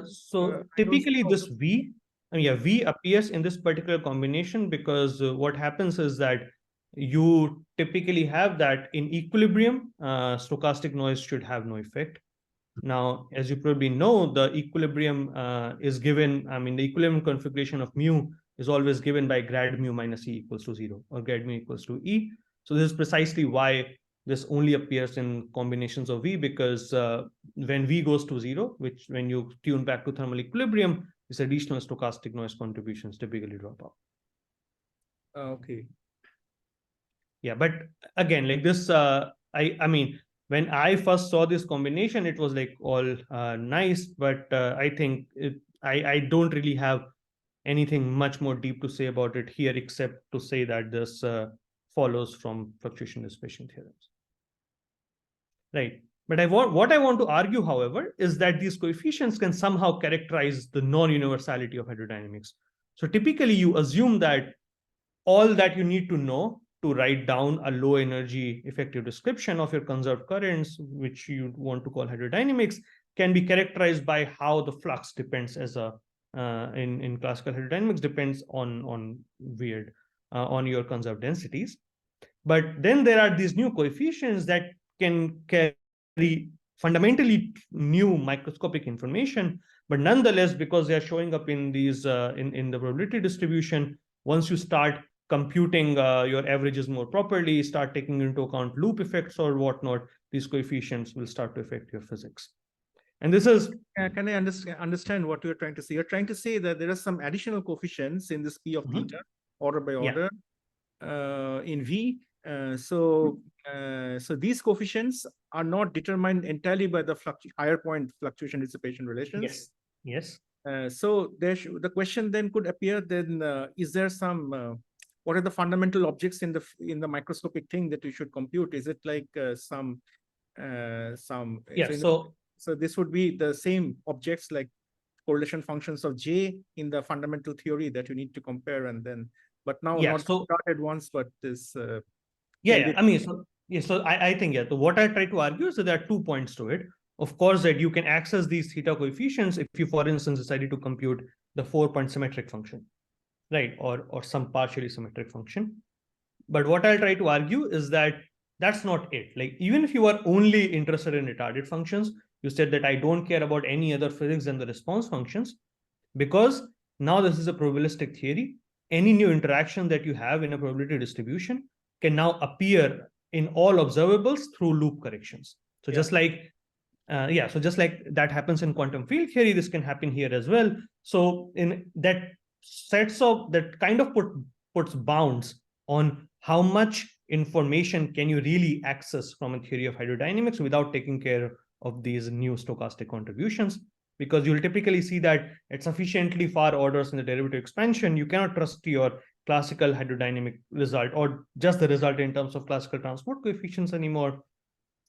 So typically this V, V appears in this particular combination because what happens is that you typically have that in equilibrium, stochastic noise should have no effect. Now, as you probably know, the equilibrium is given, the equilibrium configuration of mu is always given by grad mu minus E equals to 0 or grad mu equals to E. So this is precisely why this only appears in combinations of V, because when V goes to 0, which when you tune back to thermal equilibrium, this additional stochastic noise contributions typically drop out. Okay. Yeah, but again, like this, I mean, when I first saw this combination, it was like all nice, but I think I don't really have anything much more deep to say about it here, except to say that this follows from fluctuation-dissipation theorems. Right. But what I want to argue, however, is that these coefficients can somehow characterize the non-universality of hydrodynamics. So typically you assume that all that you need to know to write down a low energy effective description of your conserved currents, which you want to call hydrodynamics, can be characterized by how the flux depends as a in classical hydrodynamics depends on your conserved densities. But then there are these new coefficients that can carry fundamentally new microscopic information, but nonetheless, because they are showing up in these in the probability distribution, once you start computing your averages more properly, start taking into account loop effects or whatnot, these coefficients will start to affect your physics. And this is... Can I understand what you're trying to say? You're trying to say that there are some additional coefficients in this P of theta, order by order, in V. So these coefficients are not determined entirely by the higher point fluctuation-dissipation relations. Yes. So the question then could appear, then is there some what are the fundamental objects in the microscopic thing that you should compute? Is it like so this would be the same objects like correlation functions of J in the fundamental theory that you need to compare, and then not started once, but this I mean, so I think so what I try to argue is that there are 2 points to it. Of course, that you can access these theta coefficients if you, for instance, decided to compute the 4-point symmetric function, right, or some partially symmetric function. But what I'll try to argue is that that's not it. Like, even if you are only interested in retarded functions, you said that I don't care about any other physics than the response functions, because now this is a probabilistic theory. Any new interaction that you have in a probability distribution can now appear in all observables through loop corrections. So just like that happens in quantum field theory, this can happen here as well. So in that that kind of puts bounds on how much information can you really access from a theory of hydrodynamics without taking care of these new stochastic contributions, because you'll typically see that at sufficiently far orders in the derivative expansion, you cannot trust your classical hydrodynamic result or just the result in terms of classical transport coefficients anymore,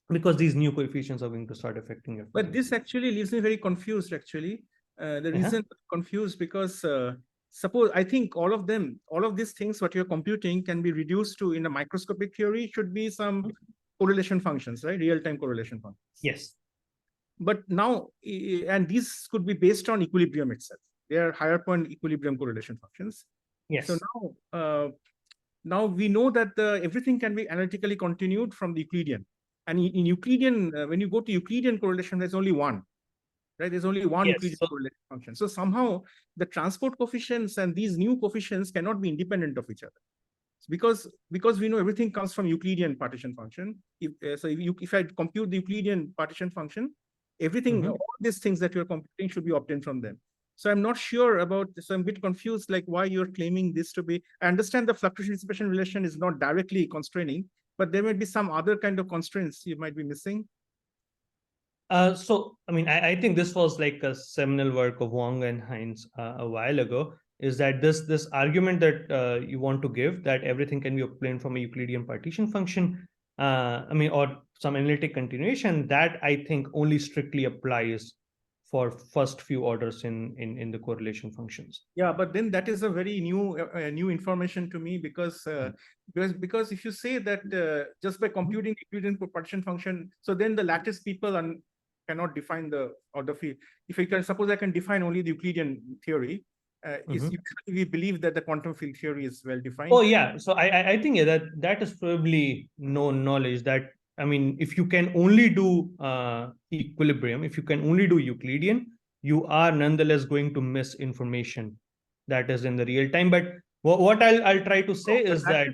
because these new coefficients are going to start affecting your. But this actually leaves me very confused, actually. The reason I'm confused because suppose I think all of these things, what you're computing can be reduced to, in a microscopic theory, should be some correlation functions, right? Real-time correlation functions. Yes. But now, and these could be based on equilibrium itself. They are higher point equilibrium correlation functions. Yes. So now we know that everything can be analytically continued from the Euclidean. And in Euclidean, when you go to Euclidean correlation, there's only one, right? There's only one Euclidean correlation function. So somehow the transport coefficients and these new coefficients cannot be independent of each other. Because we know everything comes from Euclidean partition function. If I compute the Euclidean partition function, everything, all these things that you're computing should be obtained from them. So I'm not sure about this. So I'm a bit confused, like why you're claiming this to be. I understand the fluctuation-dissipation relation is not directly constraining, but there might be some other kind of constraints you might be missing. So, I mean, I think this was like a seminal work of Wang and Heinz a while ago, is that this argument that you want to give, that everything can be obtained from a Euclidean partition function, or some analytic continuation, that I think only strictly applies for first few orders in the correlation functions. Yeah, but then that is a very new information to me, because if you say that just by computing Euclidean partition function, so then the lattice people cannot define the order field. If I can suppose I can define only the Euclidean theory, we believe that the quantum field theory is well defined. Oh yeah, so I think that is probably known knowledge, that I mean, if you can only do equilibrium, if you can only do Euclidean, you are nonetheless going to miss information that is in the real time. But what I'll try to say is that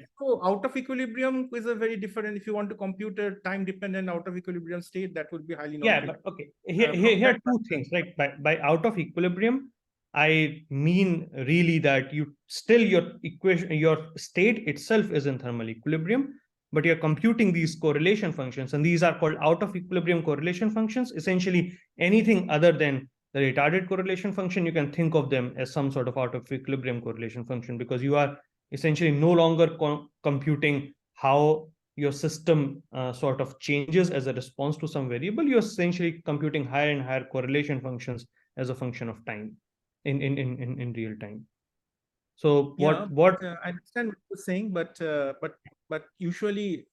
out of equilibrium is a very different. If you want to compute a time dependent out of equilibrium state, that would be highly but okay. Here are two things, right? By out of equilibrium, I mean really that you still your state itself is in thermal equilibrium, but you're computing these correlation functions, and these are called out of equilibrium correlation functions. Essentially, anything other than the retarded correlation function, you can think of them as some sort of out of equilibrium correlation function, because you are essentially no longer computing how your system sort of changes as a response to some variable. You're essentially computing higher and higher correlation functions as a function of time in real time. So what I understand what you're saying, but usually,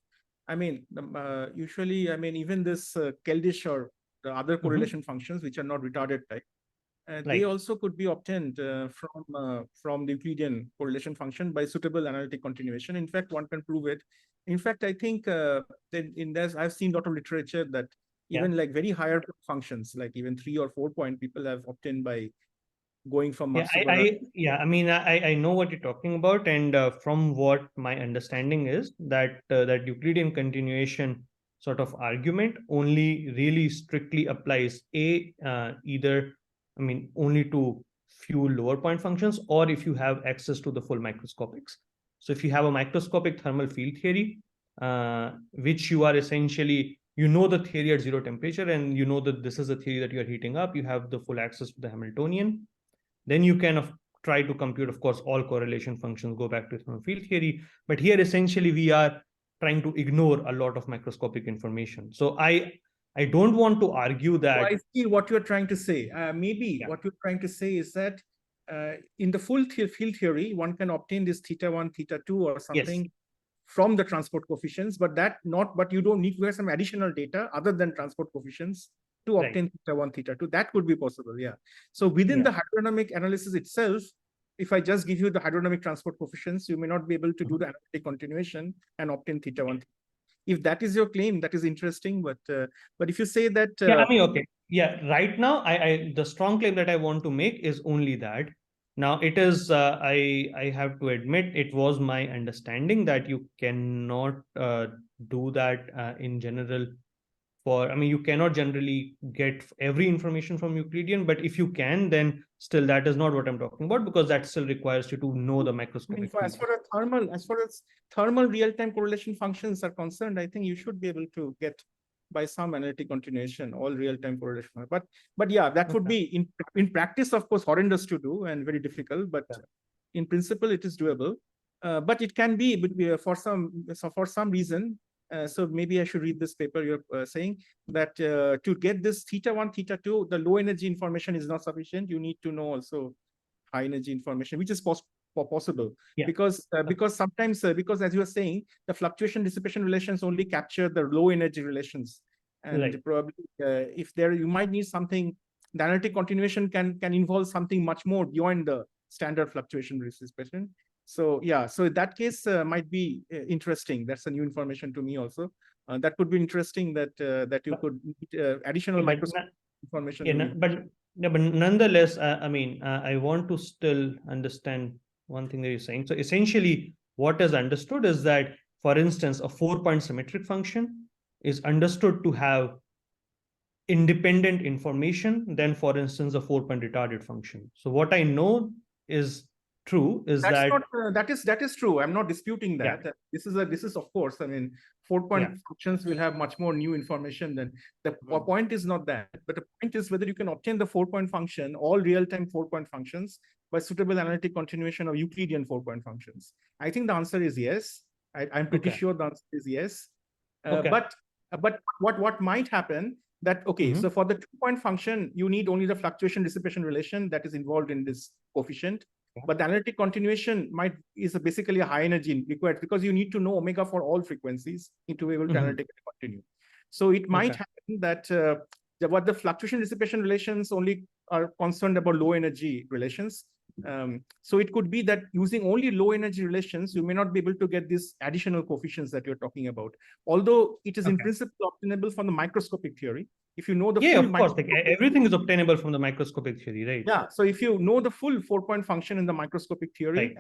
even this Keldysh or the other correlation functions which are not retarded type, they also could be obtained from the Euclidean correlation function by suitable analytic continuation. In fact, one can prove it. In fact, I think I've seen a lot of literature that even like very higher functions, like even 3 or 4 point, people have obtained by going from I know what you're talking about, and from what my understanding is, that that Euclidean continuation sort of argument only really strictly applies only to few lower point functions, or if you have access to the full microscopics. So if you have a microscopic thermal field theory, which you are essentially, the theory at zero temperature, and that this is a theory that you are heating up, you have the full access to the Hamiltonian, then you can try to compute, of course, all correlation functions, go back to thermal field theory. But here, essentially, we are trying to ignore a lot of microscopic information. So I don't want to argue that. So I see what you're trying to say. Maybe what you're trying to say is that in the full field theory, one can obtain this θ1, θ2 or something from the transport coefficients, but you don't need to have some additional data other than transport coefficients to obtain θ1, θ2. That could be possible, yeah. So within the hydrodynamic analysis itself, if I just give you the hydrodynamic transport coefficients, you may not be able to do the analytic continuation and obtain θ1. If that is your claim, that is interesting. But if you say that, okay, right now, the strong claim that I want to make is only that. Now, it is, I have to admit, it was my understanding that you cannot do that in general. You cannot generally get every information from Euclidean, but if you can, then still that is not what I'm talking about, because that still requires you to know the microscopic. As far as thermal real-time correlation functions are concerned, I think you should be able to get by some analytic continuation all real-time correlation. But yeah, that would be in practice, of course, horrendous to do and very difficult. But in principle, it is doable. But it can be for some reason. So maybe I should read this paper. You're saying that to get this θ1, θ2, the low energy information is not sufficient. You need to know also high energy information, which is possible. Because sometimes, because as you were saying, the fluctuation dissipation relations only capture the low energy relations. And probably if you might need something, the analytic continuation can involve something much more beyond the standard fluctuation dissipation. So yeah, so that case might be interesting. That's a new information to me also. That could be interesting that you could additional microscopic information. But nonetheless, I want to still understand one thing that you're saying. So essentially, what is understood is that, for instance, a 4-point symmetric function is understood to have independent information than, for instance, a 4-point retarded function. So what I know is true is that is true. I'm not disputing that. This is of course, 4-point functions will have much more new information than the point is not that, but the point is whether you can obtain the 4-point function, all real-time 4-point functions, by suitable analytic continuation of Euclidean 4-point functions. I think the answer is yes. I'm pretty sure the answer is yes. But what might happen that so for the 2-point function, you need only the fluctuation dissipation relation that is involved in this coefficient. But the analytic continuation is basically a high energy required, because you need to know omega for all frequencies to be able to analytically continue. So it might happen that what the fluctuation dissipation relations only are concerned about low energy relations. So it could be that using only low energy relations, you may not be able to get these additional coefficients that you're talking about. Although it is in principle obtainable from the microscopic theory. If you know the full, of course, everything is obtainable from the microscopic theory, right? Yeah. So if you know the full 4-point function in the microscopic theory,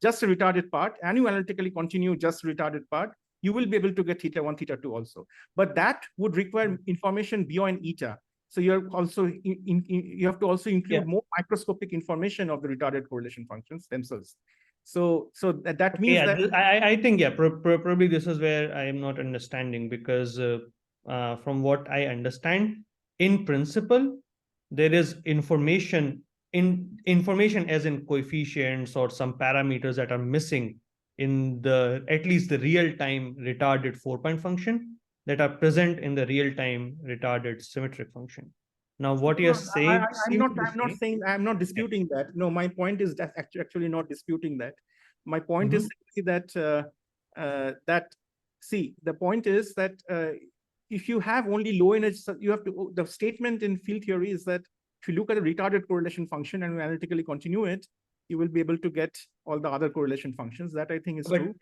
just a retarded part, and you analytically continue just retarded part, you will be able to get θ1, θ2 also. But that would require information beyond eta. So you're also you have to also include more microscopic information of the retarded correlation functions themselves. So that means that I think probably this is where I am not understanding, because from what I understand, in principle, there is information as in coefficients or some parameters that are missing in at least the real-time retarded 4-point function that are present in the real-time retarded symmetric function. Now, what you're saying, I'm not disputing that. No, my point is that actually not disputing that. My point is that the point is that if you have only low energy, you have to. The statement in field theory is that if you look at a retarded correlation function and you analytically continue it, you will be able to get all the other correlation functions. That I think is true.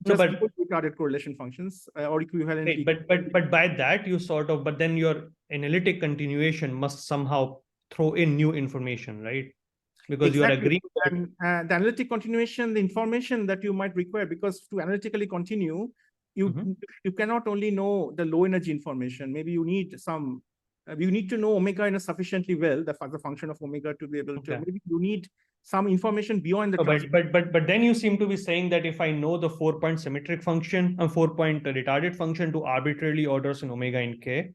Just retarded correlation functions or equivalent. But by that you but then your analytic continuation must somehow throw in new information, right? Because you are agreeing. The analytic continuation, the information that you might require, because to analytically continue, you cannot only know the low energy information. Maybe you need some. You need to know omega in a sufficiently well, the function of omega, to be able to. Maybe you need some information beyond the. But then you seem to be saying that if I know the 4-point symmetric function, a 4-point retarded function to arbitrarily orders in omega and k,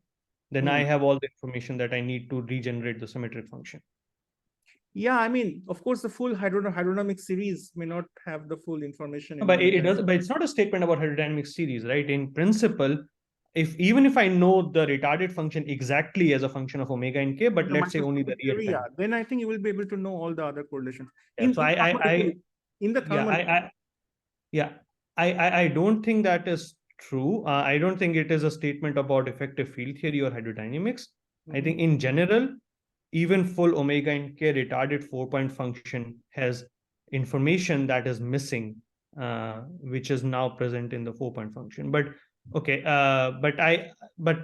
then I have all the information that I need to regenerate the symmetric function. Yeah, I mean, of course, the full hydrodynamic series may not have the full information. But it does. But it's not a statement about hydrodynamic series, right? In principle, even if I know the retarded function exactly as a function of omega and k, but let's say only the real time. Yeah, then I think you will be able to know all the other correlations. Yeah, so in the thermal. I don't think that is true. I don't think it is a statement about effective field theory or hydrodynamics. I think in general, even full omega and k retarded 4-point function has information that is missing, which is now present in the 4-point function. But okay, but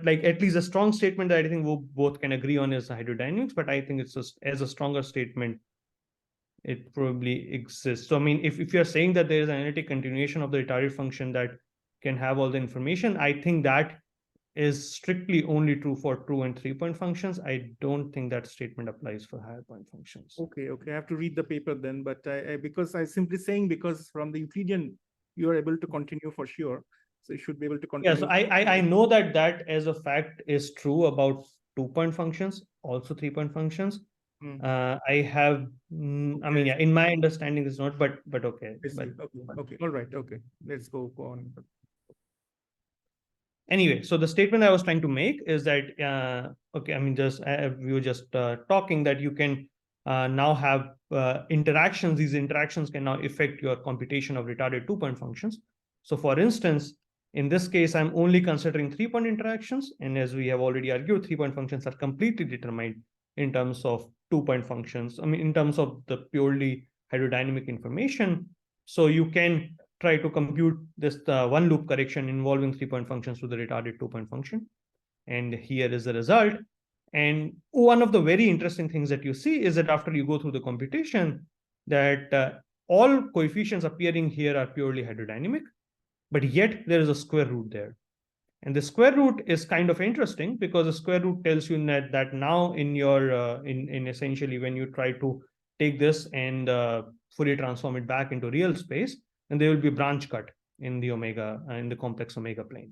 like at least a strong statement that I think we both can agree on is hydrodynamics. But I think it's just as a stronger statement, it probably exists. So I mean, if you're saying that there is an analytic continuation of the retarded function that can have all the information, I think that is strictly only true for 2 and 3-point functions. I don't think that statement applies for higher point functions. Okay, I have to read the paper then, but because I'm simply saying, because from the Euclidean, you are able to continue for sure. So you should be able to continue. Yeah, so I know that as a fact is true about 2-point functions, also 3-point functions. I have, I mean, yeah, in my understanding it's not, but okay. Okay, all right, okay. Let's go on. Anyway, so the statement I was trying to make is that, okay, I mean, we were just talking that you can now have interactions. These interactions can now affect your computation of retarded 2-point functions. So for instance, in this case, I'm only considering 3-point interactions. And as we have already argued, 3-point functions are completely determined in terms of 2-point functions. I mean, in terms of the purely hydrodynamic information. So you can try to compute this one loop correction involving 3-point functions to the retarded 2-point function. And here is the result. And one of the very interesting things that you see is that after you go through the computation, that all coefficients appearing here are purely hydrodynamic, but yet there is a square root there. And the square root is kind of interesting because the square root tells you that now in your, in essentially when you try to take this and Fourier transform it back into real space, and there will be a branch cut in the omega, in the complex omega plane.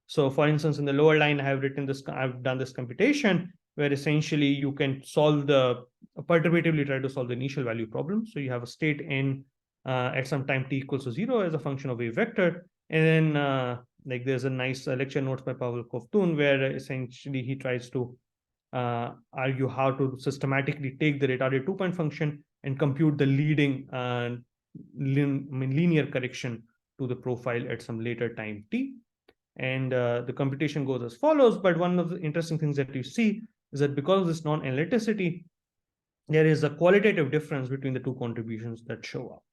So for instance, in the lower line, I have written this, I've done this computation where essentially you can solve perturbatively try to solve the initial value problem. So you have a state n at some time t equals to 0 as a function of wave vector. And then like there's a nice lecture notes by Pavel Kovtun where essentially he tries to argue how to systematically take the retarded 2-point function and compute the leading linear correction to the profile at some later time t. And the computation goes as follows. But one of the interesting things that you see is that because of this non-analyticity, there is a qualitative difference between the two contributions that show up.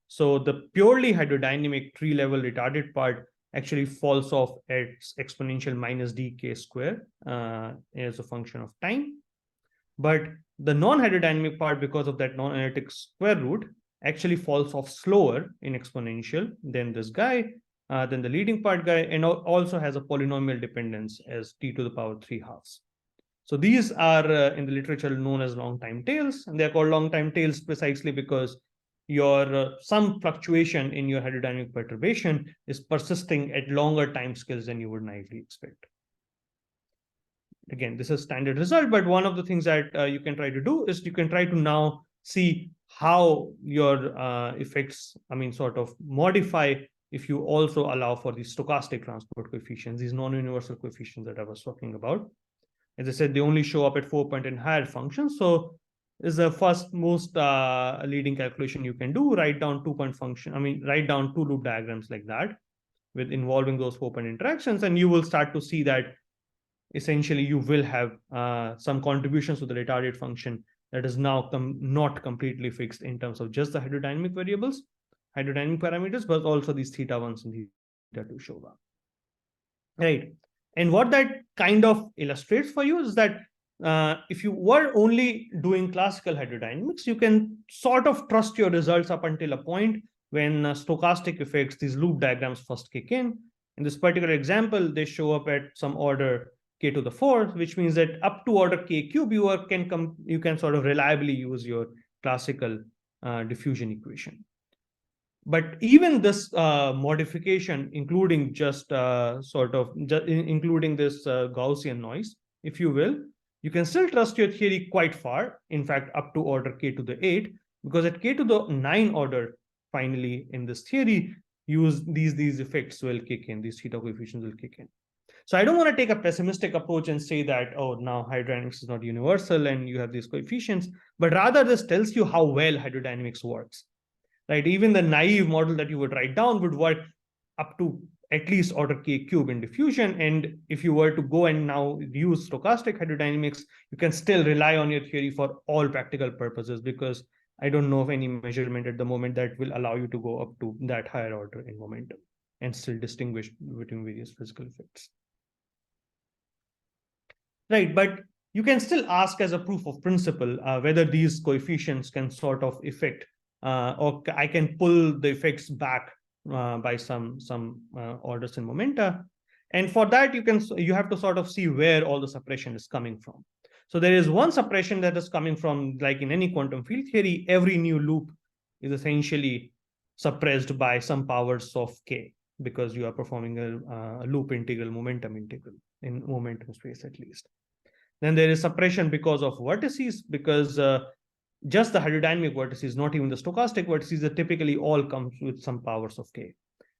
So the purely hydrodynamic tree-level retarded part actually falls off at exponential minus dk square as a function of time. But the non-hydrodynamic part, because of that non-analytic square root, actually falls off slower in exponential than this guy, than the leading part guy, and also has a polynomial dependence as t to the power 3/2. So these are in the literature known as long time tails, and they're called long time tails precisely because your some fluctuation in your hydrodynamic perturbation is persisting at longer time scales than you would naively expect. Again, this is standard result, but one of the things that you can try to do is you can try to now see how your effects, I mean, sort of modify if you also allow for these stochastic transport coefficients, these non-universal coefficients that I was talking about. As I said, they only show up at 4-point and higher functions. So is the first most leading calculation you can do, write down 2-point function. I mean, write down 2 loop diagrams like that with involving those 4-point interactions, and you will start to see that essentially you will have some contributions to the retarded function that is now not completely fixed in terms of just the hydrodynamic variables, hydrodynamic parameters, but also these θ1s and θ2 show up. Right. And what that kind of illustrates for you is that if you were only doing classical hydrodynamics, you can sort of trust your results up until a point when stochastic effects, these loop diagrams first kick in. In this particular example, they show up at some order k to the 4th, which means that up to order k cube, you can sort of reliably use your classical diffusion equation. But even this modification, including just including this Gaussian noise, if you will, you can still trust your theory quite far, in fact, up to order k to the 8, because at k to the 9 order, finally, in this theory, these effects will kick in, these theta coefficients will kick in. So I don't want to take a pessimistic approach and say that, oh, now hydrodynamics is not universal and you have these coefficients, but rather this tells you how well hydrodynamics works, right? Even the naive model that you would write down would work up to at least order k cube in diffusion. And if you were to go and now use stochastic hydrodynamics, you can still rely on your theory for all practical purposes, because I don't know of any measurement at the moment that will allow you to go up to that higher order in momentum and still distinguish between various physical effects. Right, but you can still ask as a proof of principle whether these coefficients can sort of affect, or I can pull the effects back by some orders in momenta. And for that, you have to sort of see where all the suppression is coming from. So there is one suppression that is coming from, like in any quantum field theory, every new loop is essentially suppressed by some powers of k, because you are performing a loop integral, momentum integral, in momentum space at least. Then there is suppression because of vertices, because just the hydrodynamic vertices, not even the stochastic vertices, that typically all comes with some powers of k.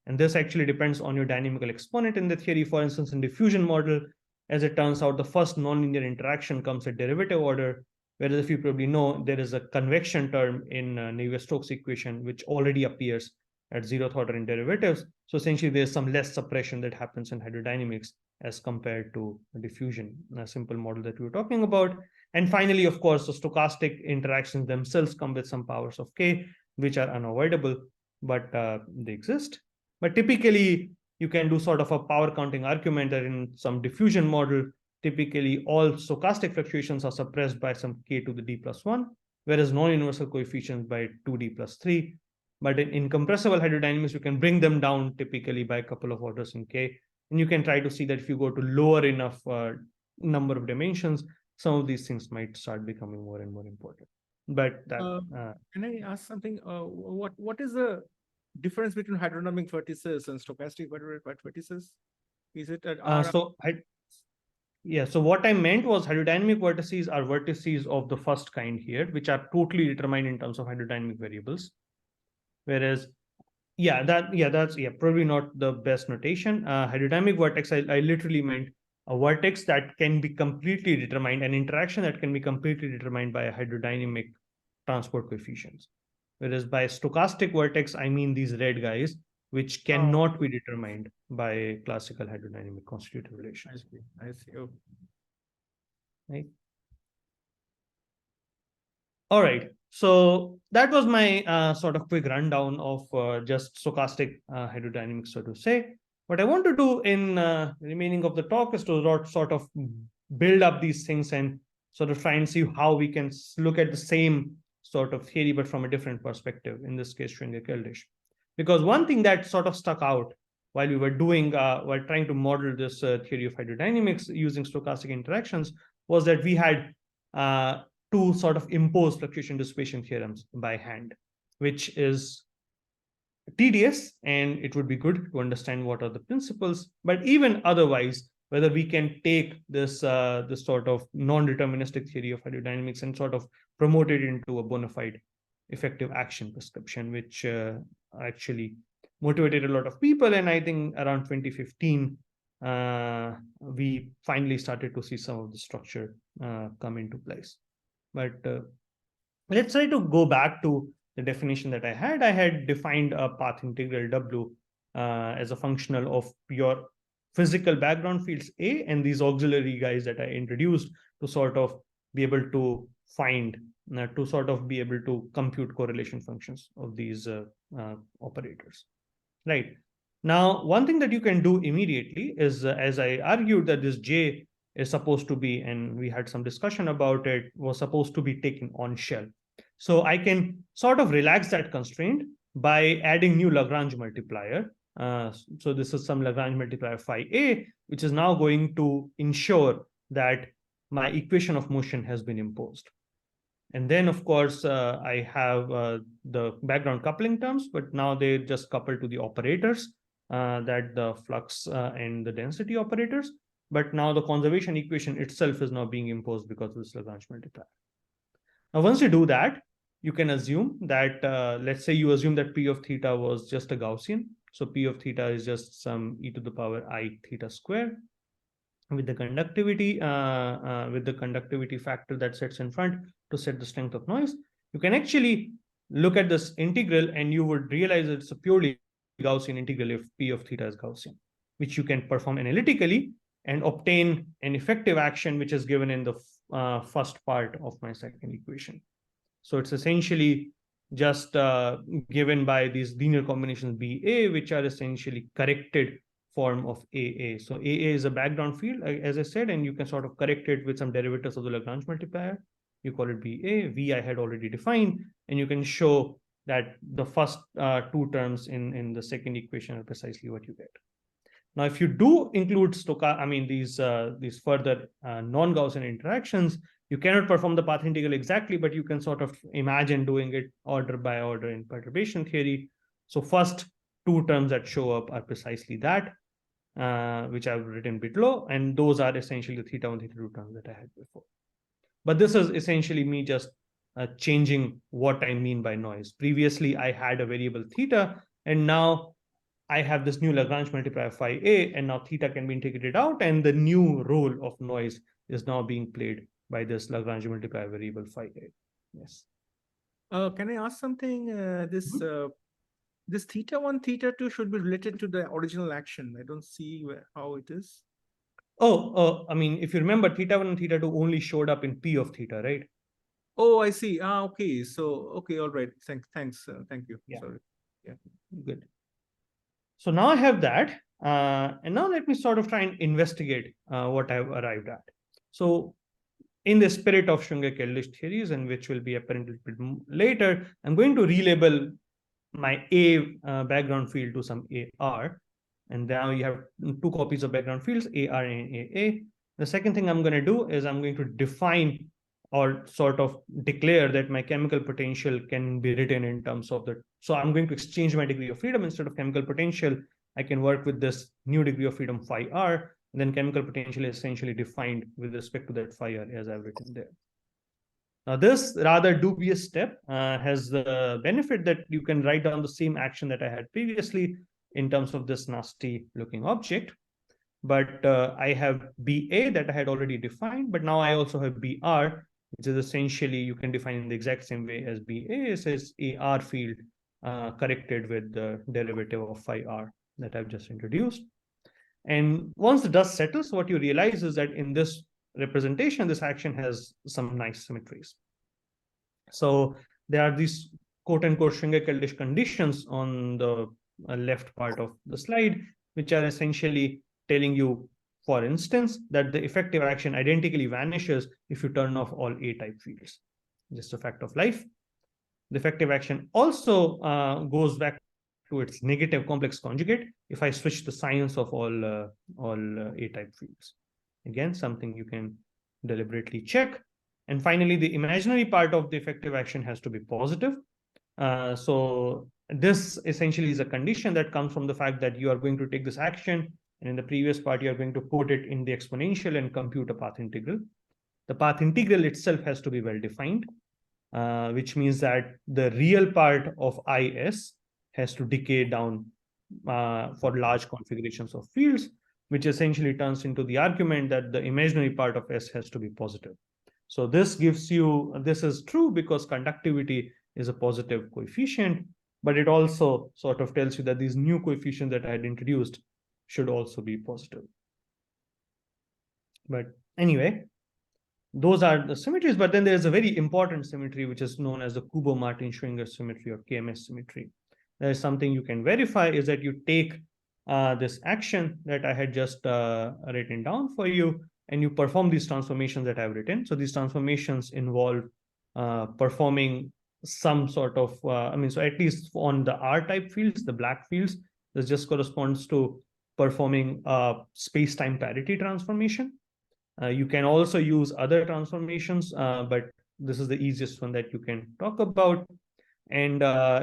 And this actually depends on your dynamical exponent in the theory. For instance, in diffusion model, as it turns out, the first nonlinear interaction comes at derivative order, whereas if you probably know, there is a convection term in Navier-Stokes equation, which already appears at 0th order in derivatives. So essentially, there's some less suppression that happens in hydrodynamics as compared to diffusion, a simple model that we were talking about. And finally, of course, the stochastic interactions themselves come with some powers of k, which are unavoidable, but they exist. But typically, you can do sort of a power counting argument that in some diffusion model, typically all stochastic fluctuations are suppressed by some k to the d plus 1, whereas non-universal coefficients by 2d plus 3. But in compressible hydrodynamics, you can bring them down typically by a couple of orders in k. And you can try to see that if you go to lower enough number of dimensions, some of these things might start becoming more and more important. But that can I ask something? What is the difference between hydrodynamic vertices and stochastic vertices? Is it at R? So what I meant was hydrodynamic vertices are vertices of the first kind here, which are totally determined in terms of hydrodynamic variables. Whereas that's probably not the best notation. Hydrodynamic vertex, I literally meant a vertex that can be completely determined, an interaction that can be completely determined by a hydrodynamic transport coefficients. Whereas by stochastic vertex, I mean these red guys, which cannot be determined by classical hydrodynamic constitutive relations. I see. Oh. Right. All right. So that was my sort of quick rundown of just stochastic hydrodynamics, so to say. What I want to do in the remaining of the talk is to sort of build up these things and sort of try and see how we can look at the same sort of theory, but from a different perspective, in this case, Schwinger-Keldysh. Because one thing that sort of stuck out while we were while trying to model this theory of hydrodynamics using stochastic interactions was that we had to sort of impose fluctuation-dissipation theorems by hand, which is tedious, and it would be good to understand what are the principles. But even otherwise, whether we can take this sort of non-deterministic theory of hydrodynamics and sort of promote it into a bona fide effective action prescription, which actually motivated a lot of people. And I think around 2015, we finally started to see some of the structure come into place. But let's try to go back to the definition that I had. I had defined a path integral W as a functional of pure physical background fields A and these auxiliary guys that I introduced to sort of be able to find, to sort of be able to compute correlation functions of these operators. Right. Now, one thing that you can do immediately is, as I argued, that this J is supposed to be, and we had some discussion about it, was supposed to be taken on shell. So I can sort of relax that constraint by adding new Lagrange multiplier So this is some Lagrange multiplier phi A, which is now going to ensure that my equation of motion has been imposed. And then, of course, I have the background coupling terms, but now they just couple to the operators, that the flux and the density operators. But now the conservation equation itself is now being imposed because of this Lagrange multiplier. Now, once you do that, you can assume that, let's say you assume that P of theta was just a Gaussian. So P of theta is just some e to the power I theta square with the conductivity factor that sets in front to set the strength of noise. You can actually look at this integral and you would realize it's a purely Gaussian integral if P of theta is Gaussian, which you can perform analytically and obtain an effective action which is given in the first part of my second equation. So it's essentially just given by these linear combinations BA, which are essentially corrected form of AA. So AA is a background field, as I said, and you can sort of correct it with some derivatives of the Lagrange multiplier. You call it BA. V I had already defined, and you can show that the first two terms in the second equation are precisely what you get. Now, if you do include these further non-Gaussian interactions, you cannot perform the path integral exactly, but you can sort of imagine doing it order by order in perturbation theory. So first two terms that show up are precisely that, which I've written below, and those are essentially the theta 1, theta 2 terms that I had before. But this is essentially me just changing what I mean by noise. Previously, I had a variable theta, and now I have this new Lagrange multiplier phi A, and now theta can be integrated out, and the new role of noise is now being played by this Lagrange multiplier variable phi A. Yes. Can I ask something? This theta 1, theta 2 should be related to the original action. I don't see how it is. I mean, if you remember, theta 1 and theta 2 only showed up in P of theta, right? Oh, I see. Okay. So, okay, all right. Thanks. Thank you. Yeah. Sorry. Yeah. Good. So now I have that. And now let me sort of try and investigate what I've arrived at. So in the spirit of Schwinger-Keldysh theories, and which will be apparent a bit later, I'm going to relabel my A background field to some AR. And now you have two copies of background fields, AR and AA. The second thing I'm going to do is I'm going to define or sort of declare that my chemical potential can be written in terms of the. So I'm going to exchange my degree of freedom. Instead of chemical potential, I can work with this new degree of freedom phi r, and then chemical potential is essentially defined with respect to that phi r as I've written there. Now, this rather dubious step has the benefit that you can write down the same action that I had previously in terms of this nasty looking object. But I have BA that I had already defined, but now I also have BR, which is essentially you can define in the exact same way as BA. It says AR field corrected with the derivative of phi r that I've just introduced. And once the dust settles, what you realize is that in this representation, this action has some nice symmetries. So there are these quote unquote Schwinger-Keldysh conditions on the left part of the slide, which are essentially telling you, for instance, that the effective action identically vanishes if you turn off all A-type fields. Just a fact of life. The effective action also goes back to its negative complex conjugate if I switch the signs of all A-type fields. Again, something you can deliberately check. And finally, the imaginary part of the effective action has to be positive. So this essentially is a condition that comes from the fact that you are going to take this action, and in the previous part, you are going to put it in the exponential and compute a path integral. The path integral itself has to be well defined, which means that the real part of IS has to decay down for large configurations of fields, which essentially turns into the argument that the imaginary part of S has to be positive. So this gives you, this is true because conductivity is a positive coefficient, but it also sort of tells you that these new coefficients that I had introduced should also be positive. But anyway, those are the symmetries, but then there's a very important symmetry, which is known as the Kubo-Martin-Schwinger symmetry or KMS symmetry. There is something you can verify is that you take this action that I had just written down for you, and you perform these transformations that I've written. So these transformations involve performing some sort of, so at least on the R-type fields, the black fields, This just corresponds to performing a space-time parity transformation. You can also use other transformations, but this is the easiest one that you can talk about. And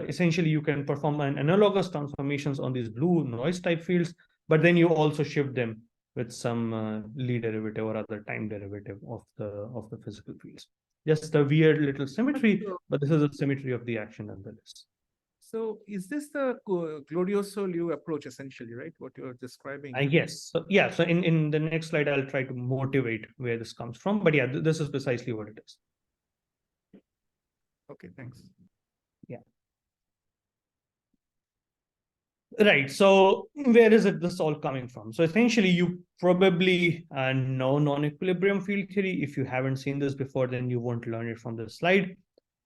essentially, you can perform an analogous transformations on these blue noise type fields, but then you also shift them with some Lie derivative or other time derivative of the physical fields. Just a weird little symmetry, but this is a symmetry of the action nonetheless. So is this the Glorioso-Liu approach essentially, right? What you're describing? Yes. So, yeah. So in the next slide, I'll try to motivate where this comes from. But yeah, this is precisely what it is. Okay, thanks. Yeah. Right. So where is this all coming from? So essentially, you probably know non-equilibrium field theory. If you haven't seen this before, then you won't learn it from this slide.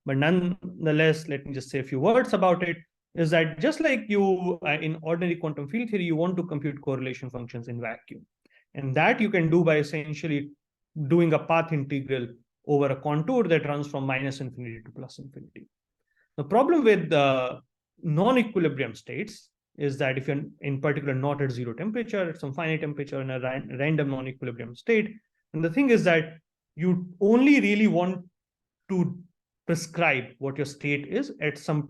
But nonetheless, let me just say a few words about it. Is that just like you in ordinary quantum field theory, you want to compute correlation functions in vacuum. And that you can do by essentially doing a path integral over a contour that runs from -infinity to +infinity. The problem with the non-equilibrium states is that if you're in particular not at zero temperature, at some finite temperature in a random non-equilibrium state, and the thing is that you only really want to prescribe what your state is at some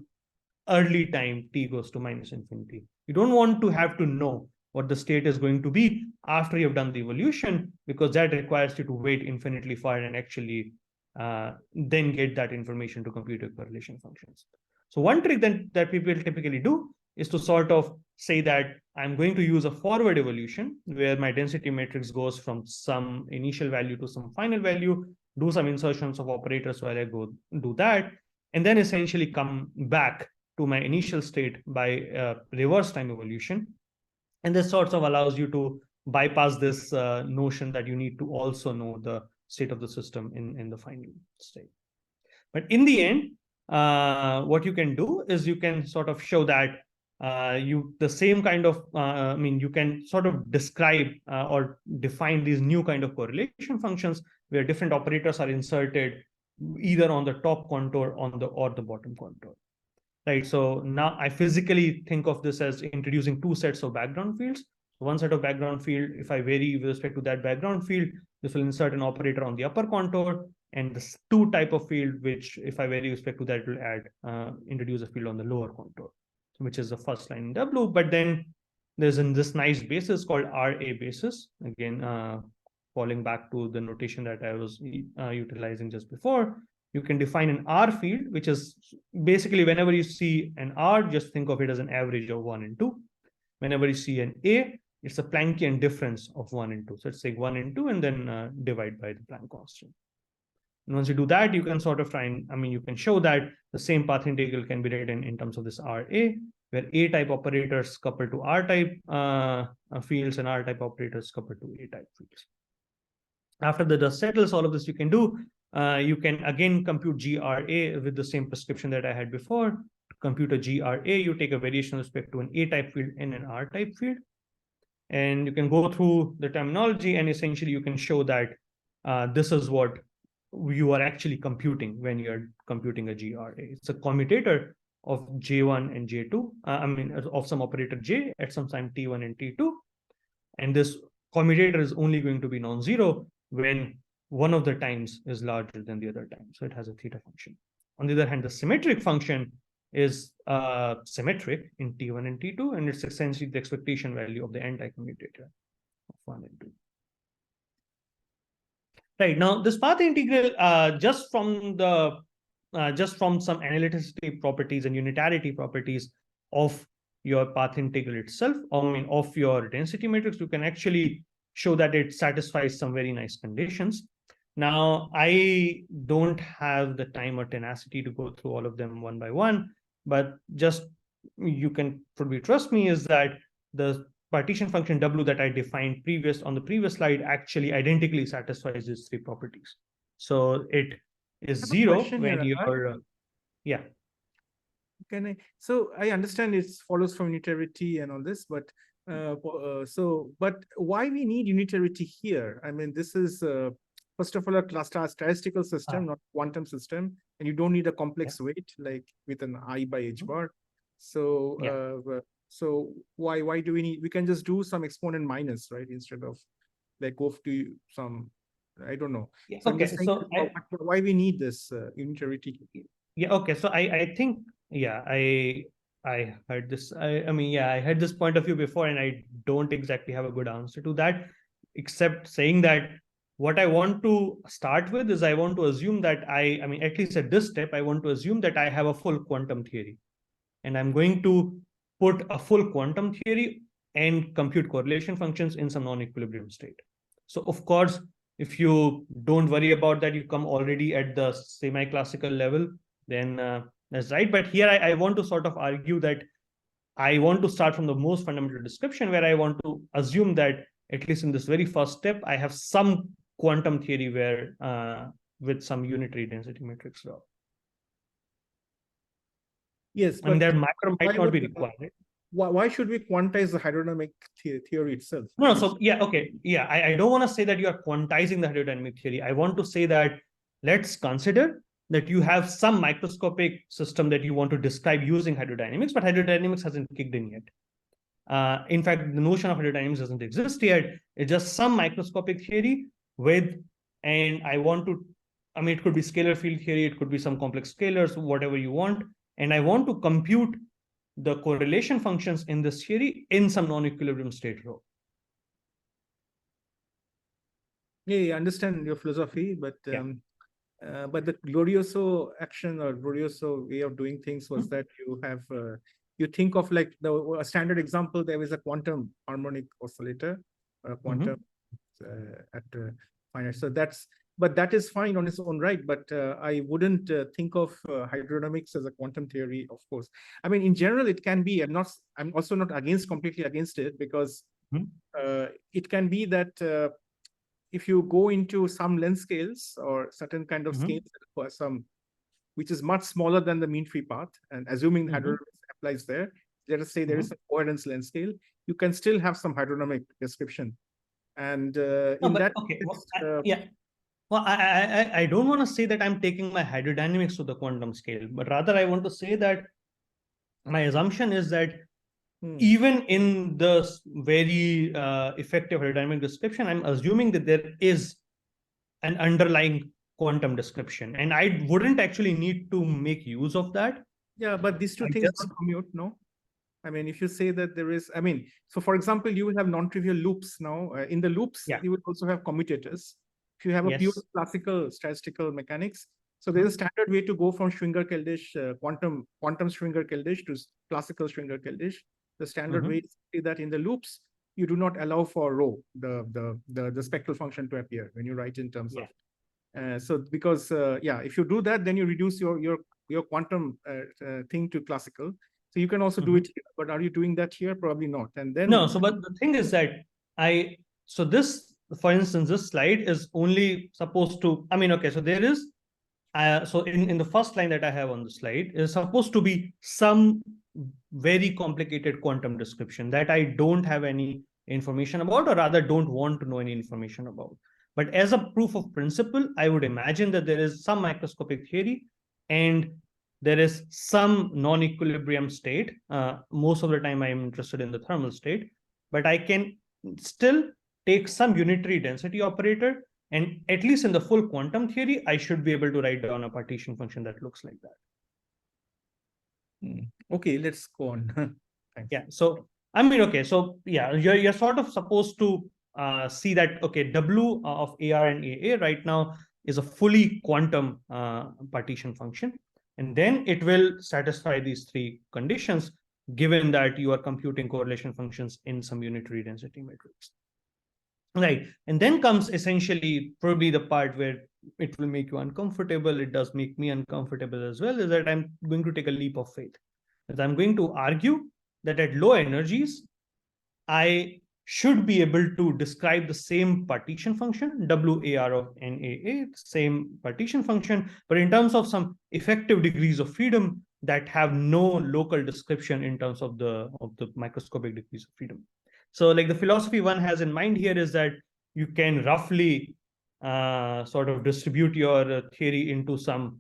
early time t goes to -infinity. You don't want to have to know what the state is going to be after you've done the evolution, because that requires you to wait infinitely far and actually then get that information to compute your correlation functions. So one trick that people typically do is to sort of say that I'm going to use a forward evolution where my density matrix goes from some initial value to some final value, do some insertions of operators while I go do that, and then essentially come back to my initial state by reverse time evolution. And this sort of allows you to bypass this notion that you need to also know the state of the system in the final state. But in the end, what you can do is you can sort of show that the same kind of, you can sort of describe or define these new kind of correlation functions where different operators are inserted either on the top contour or the bottom contour. Right. So now I physically think of this as introducing two sets of background fields. One set of background field, if I vary with respect to that background field, this will insert an operator on the upper contour, and this two type of field, which if I vary with respect to that, will introduce a field on the lower contour, which is the first line in W. But then there's this nice basis called RA basis. Again, falling back to the notation that I was utilizing just before. You can define an R field, which is basically whenever you see an R, just think of it as an average of 1 and 2. Whenever you see an A, it's a Planckian difference of 1 and 2. So let's take 1 and 2 and then divide by the Planck constant. And once you do that, you can sort of you can show that the same path integral can be written in terms of this RA, where A-type operators couple to R-type fields and R-type operators couple to A-type fields. After the dust settles, all of this you can do. You can again compute GRA with the same prescription that I had before. To compute a GRA, you take a variation with respect to an A-type field and an R-type field. And you can go through the terminology, and essentially you can show that this is what you are actually computing when you're computing a GRA. It's a commutator of J1 and J2, of some operator J at some time T1 and T2. And this commutator is only going to be non-zero when one of the times is larger than the other time. So it has a theta function. On the other hand, the symmetric function is symmetric in T1 and T2, and it's essentially the expectation value of the anti-commutator of 1 and 2. Right, now this path integral, just from some analyticity properties and unitarity properties of your path integral itself, of your density matrix, you can actually show that it satisfies some very nice conditions. Now, I don't have the time or tenacity to go through all of them one by one, but just you can probably trust me is that the partition function W that I defined on the previous slide actually identically satisfies these three properties. So it is zero when you're, yeah. So I understand it follows from unitarity and all this, but but why we need unitarity here? I mean, this is first of all a statistical system, not quantum system, and you don't need a complex weight like with an I by H bar. So So why do we need? We can just do some exponent minus, right? Instead of like go to some, I don't know. Yeah, So I'm okay, just saying why we need this unitarity. Yeah, okay. So I think, yeah, I heard this. I mean, yeah, I had this point of view before, and I don't exactly have a good answer to that, except saying that what I want to start with is I want to assume that I mean, at least at this step, I want to assume that I have a full quantum theory, and I'm going to put a full quantum theory and compute correlation functions in some non-equilibrium state. So of course, if you don't worry about that, you come already at the semi-classical level, then that's right. But here I want to sort of argue that I want to start from the most fundamental description, where I want to assume that at least in this very first step, I have some quantum theory where with some unitary density matrix law. Yes, and but their macro might not be required. Why should we quantize the hydrodynamic theory itself? No, so yeah, okay. Yeah, I don't want to say that you are quantizing the hydrodynamic theory. I want to say that let's consider that you have some microscopic system that you want to describe using hydrodynamics, but hydrodynamics hasn't kicked in yet. In fact, the notion of hydrodynamics doesn't exist yet. It's just some microscopic theory with, and I want to, I mean, it could be scalar field theory, it could be some complex scalars, whatever you want. And I want to compute the correlation functions in this theory in some non-equilibrium state rho. Yeah, I understand your philosophy, but but the Glorioso action or Glorioso way of doing things was that you have you think of like a standard example. There is a quantum harmonic oscillator, a quantum at finite. So that is fine on its own right. But I wouldn't think of hydrodynamics as a quantum theory. Of course, I mean in general it can be. I'm also not completely against it, because it can be that. If you go into some length scales or certain kind of scales for some, which is much smaller than the mean free path, and assuming hydrodynamics applies there, let us say there is a coherence length scale, you can still have some hydrodynamic description. And well, I don't want to say that I'm taking my hydrodynamics to the quantum scale, but rather I want to say that my assumption is that even in the very effective hydrodynamic description, I'm assuming that there is an underlying quantum description, and I wouldn't actually need to make use of that. Yeah, but these two things don't commute, no? I mean, if you say that there is, I mean, so for example, you will have non-trivial loops now. In the loops, you will also have commutators. If you have a pure classical statistical mechanics, so there's a standard way to go from Schwinger-Keldysh, quantum Schwinger-Keldysh to classical Schwinger-Keldysh. The standard way is that in the loops, you do not allow for rho, the spectral function to appear when you write in terms of. So because if you do that, then you reduce your quantum thing to classical. So you can also do it here, but are you doing that here? Probably not. And then no. So, but the thing is that this, for instance, this slide is only supposed to. I mean, okay. So there is. So in the first line that I have on the slide is supposed to be some very complicated quantum description that I don't have any information about, or rather don't want to know any information about. But as a proof of principle, I would imagine that there is some microscopic theory and there is some non-equilibrium state. Most of the time I'm interested in the thermal state, but I can still take some unitary density operator, and at least in the full quantum theory, I should be able to write down a partition function that looks like that. Okay, let's go on. Thanks. Yeah, so I mean, okay, so yeah, you're sort of supposed to see that, okay, W of AR and AA right now is a fully quantum partition function. And then it will satisfy these three conditions, given that you are computing correlation functions in some unitary density matrix. Right. And then comes essentially probably the part where it will make you uncomfortable. It does make me uncomfortable as well, is that I'm going to take a leap of faith. As I'm going to argue that at low energies, I should be able to describe the same partition function, WAR of NAA, same partition function, but in terms of some effective degrees of freedom that have no local description in terms of the microscopic degrees of freedom. So like the philosophy one has in mind here is that you can roughly sort of distribute your theory into some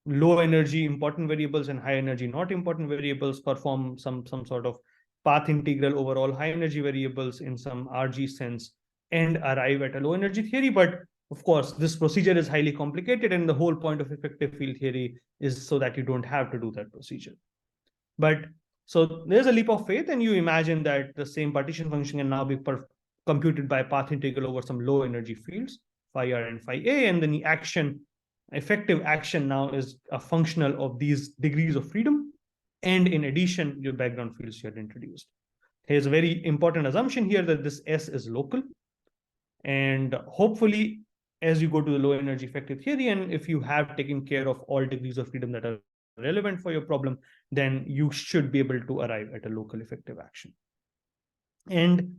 low energy important variables and high energy not important variables, perform some sort of path integral over all high energy variables in some RG sense and arrive at a low energy theory. But of course, this procedure is highly complicated, and the whole point of effective field theory is so that you don't have to do that procedure. But so there's a leap of faith, and you imagine that the same partition function can now be computed by path integral over some low energy fields, phi r and phi a, and then the effective action now is a functional of these degrees of freedom. And in addition, your background fields here introduced. Here's a very important assumption here that this S is local. And hopefully, as you go to the low energy effective theory, and if you have taken care of all degrees of freedom that are relevant for your problem, then you should be able to arrive at a local effective action. And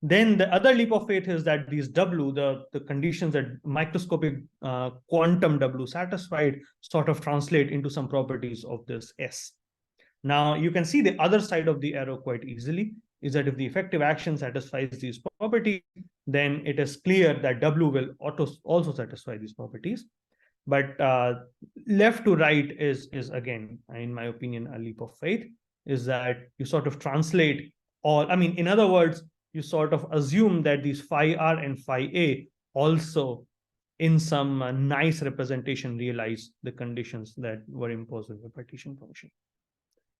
then the other leap of faith is that these W, the conditions that microscopic quantum W satisfied, sort of translate into some properties of this S. Now, you can see the other side of the arrow quite easily, is that if the effective action satisfies these properties, then it is clear that W will also satisfy these properties. But left to right is again, in my opinion, a leap of faith, is that you sort of translate all, I mean, in other words, you sort of assume that these phi r and phi a also in some nice representation realize the conditions that were imposed with the partition function.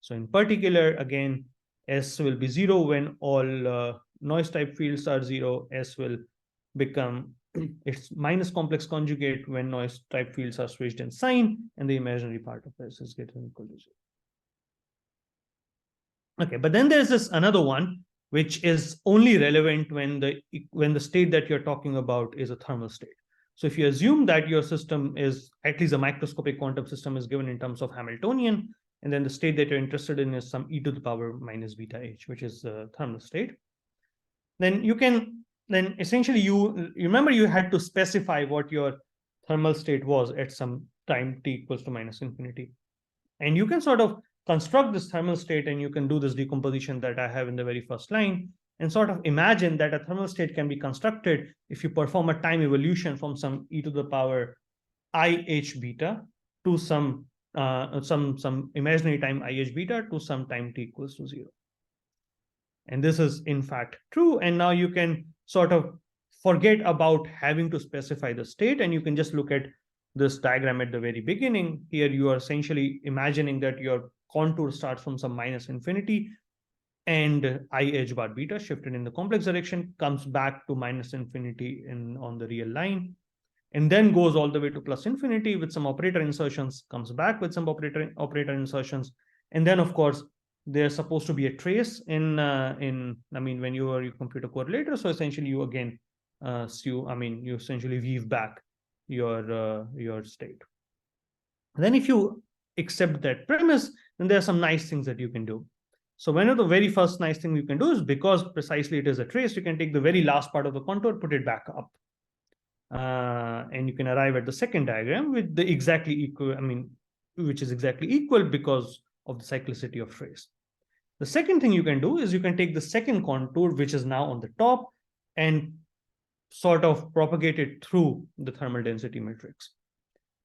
So in particular, again, S will be 0 when all noise type fields are 0. S will become its minus complex conjugate when noise type fields are switched in sign, and the imaginary part of S is greater than or equal to 0. Okay, but then there's this another one, which is only relevant when the state that you're talking about is a thermal state. So if you assume that your system is, at least a microscopic quantum system, is given in terms of Hamiltonian, and then the state that you're interested in is some e to the power minus beta h, which is the thermal state, then you can, then essentially you remember you had to specify what your thermal state was at some time t equals to minus infinity. And you can sort of construct this thermal state, and you can do this decomposition that I have in the very first line, and sort of imagine that a thermal state can be constructed if you perform a time evolution from some e to the power ih beta to some imaginary time ih beta to some time t equals to 0. And this is in fact true. And now you can sort of forget about having to specify the state, and you can just look at this diagram at the very beginning. Here you are essentially imagining that your contour starts from some minus infinity, and ih bar beta shifted in the complex direction comes back to minus infinity on the real line, and then goes all the way to plus infinity with some operator insertions, comes back with some operator insertions, and then of course there's supposed to be a trace in when you compute a correlator. So essentially you again you essentially weave back your state. And then if you accept that premise, then there are some nice things that you can do. So one of the very first nice thing you can do is, because precisely it is a trace, you can take the very last part of the contour, put it back up. And you can arrive at the second diagram with the exactly equal, which is exactly equal because of the cyclicity of trace. The second thing you can do is you can take the second contour, which is now on the top, and sort of propagate it through the thermal density matrix.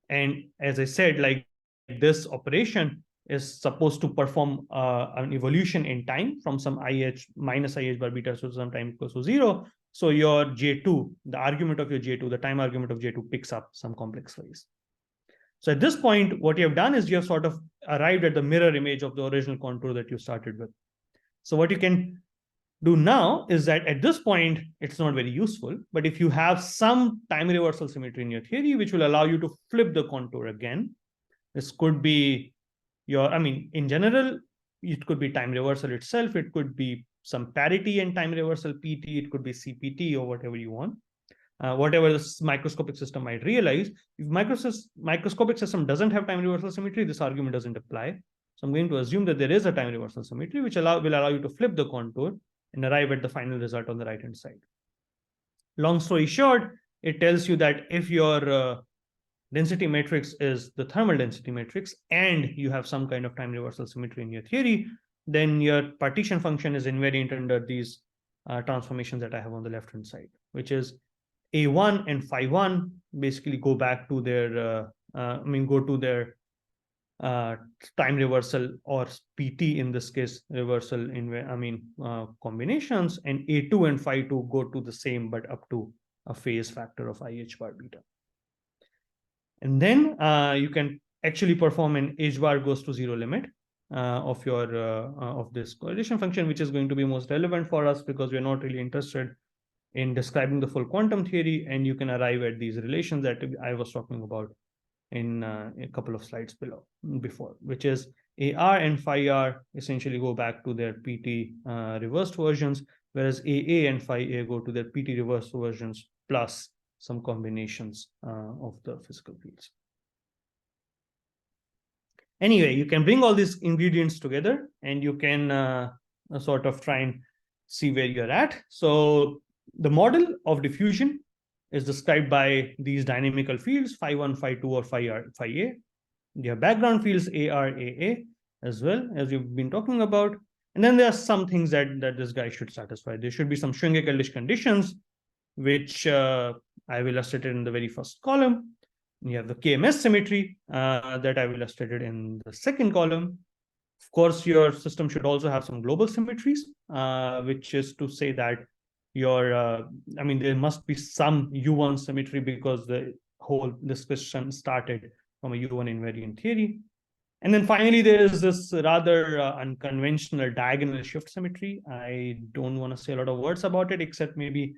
And as I said, like, this operation is supposed to perform an evolution in time from some ih minus ih bar beta to some time equals to 0. So your J2, the argument of your J2, the time argument of J2 picks up some complex phase. So at this point, what you have done is you have sort of arrived at the mirror image of the original contour that you started with. So what you can do now is that at this point, it's not very useful, but if you have some time reversal symmetry in your theory, which will allow you to flip the contour again, this could be your, in general, it could be time reversal itself. It could be some parity and time reversal PT. It could be CPT or whatever you want. Whatever this microscopic system might realize. If microscopic system doesn't have time reversal symmetry, this argument doesn't apply. So I'm going to assume that there is a time reversal symmetry, which will allow you to flip the contour and arrive at the final result on the right-hand side. Long story short, it tells you that if your density matrix is the thermal density matrix, and you have some kind of time reversal symmetry in your theory, then your partition function is invariant under these transformations that I have on the left-hand side, which is A1 and phi1 basically go back to their, go to their time reversal, or PT in this case, reversal in combinations, and A2 and phi2 go to the same but up to a phase factor of IH bar beta. And then you can actually perform an H bar goes to zero limit of your of this correlation function, which is going to be most relevant for us because we're not really interested in describing the full quantum theory, and you can arrive at these relations that I was talking about in a couple of slides before, which is AR and phi R essentially go back to their PT reversed versions, whereas AA and phi A go to their PT reversed versions plus some combinations of the physical fields. Anyway, you can bring all these ingredients together and you can sort of try and see where you're at. So the model of diffusion is described by these dynamical fields, phi1, phi2, or phi R, phi A. You have background fields AR, AA, as well, as we've been talking about. And then there are some things that this guy should satisfy. There should be some Schwinger-Keldysh conditions, which I've illustrated in the very first column. You have the KMS symmetry that I've illustrated in the second column. Of course, your system should also have some global symmetries, which is to say that there must be some U1 symmetry because the whole discussion started from a U1 invariant theory. And then finally, there is this rather unconventional diagonal shift symmetry. I don't want to say a lot of words about it, except maybe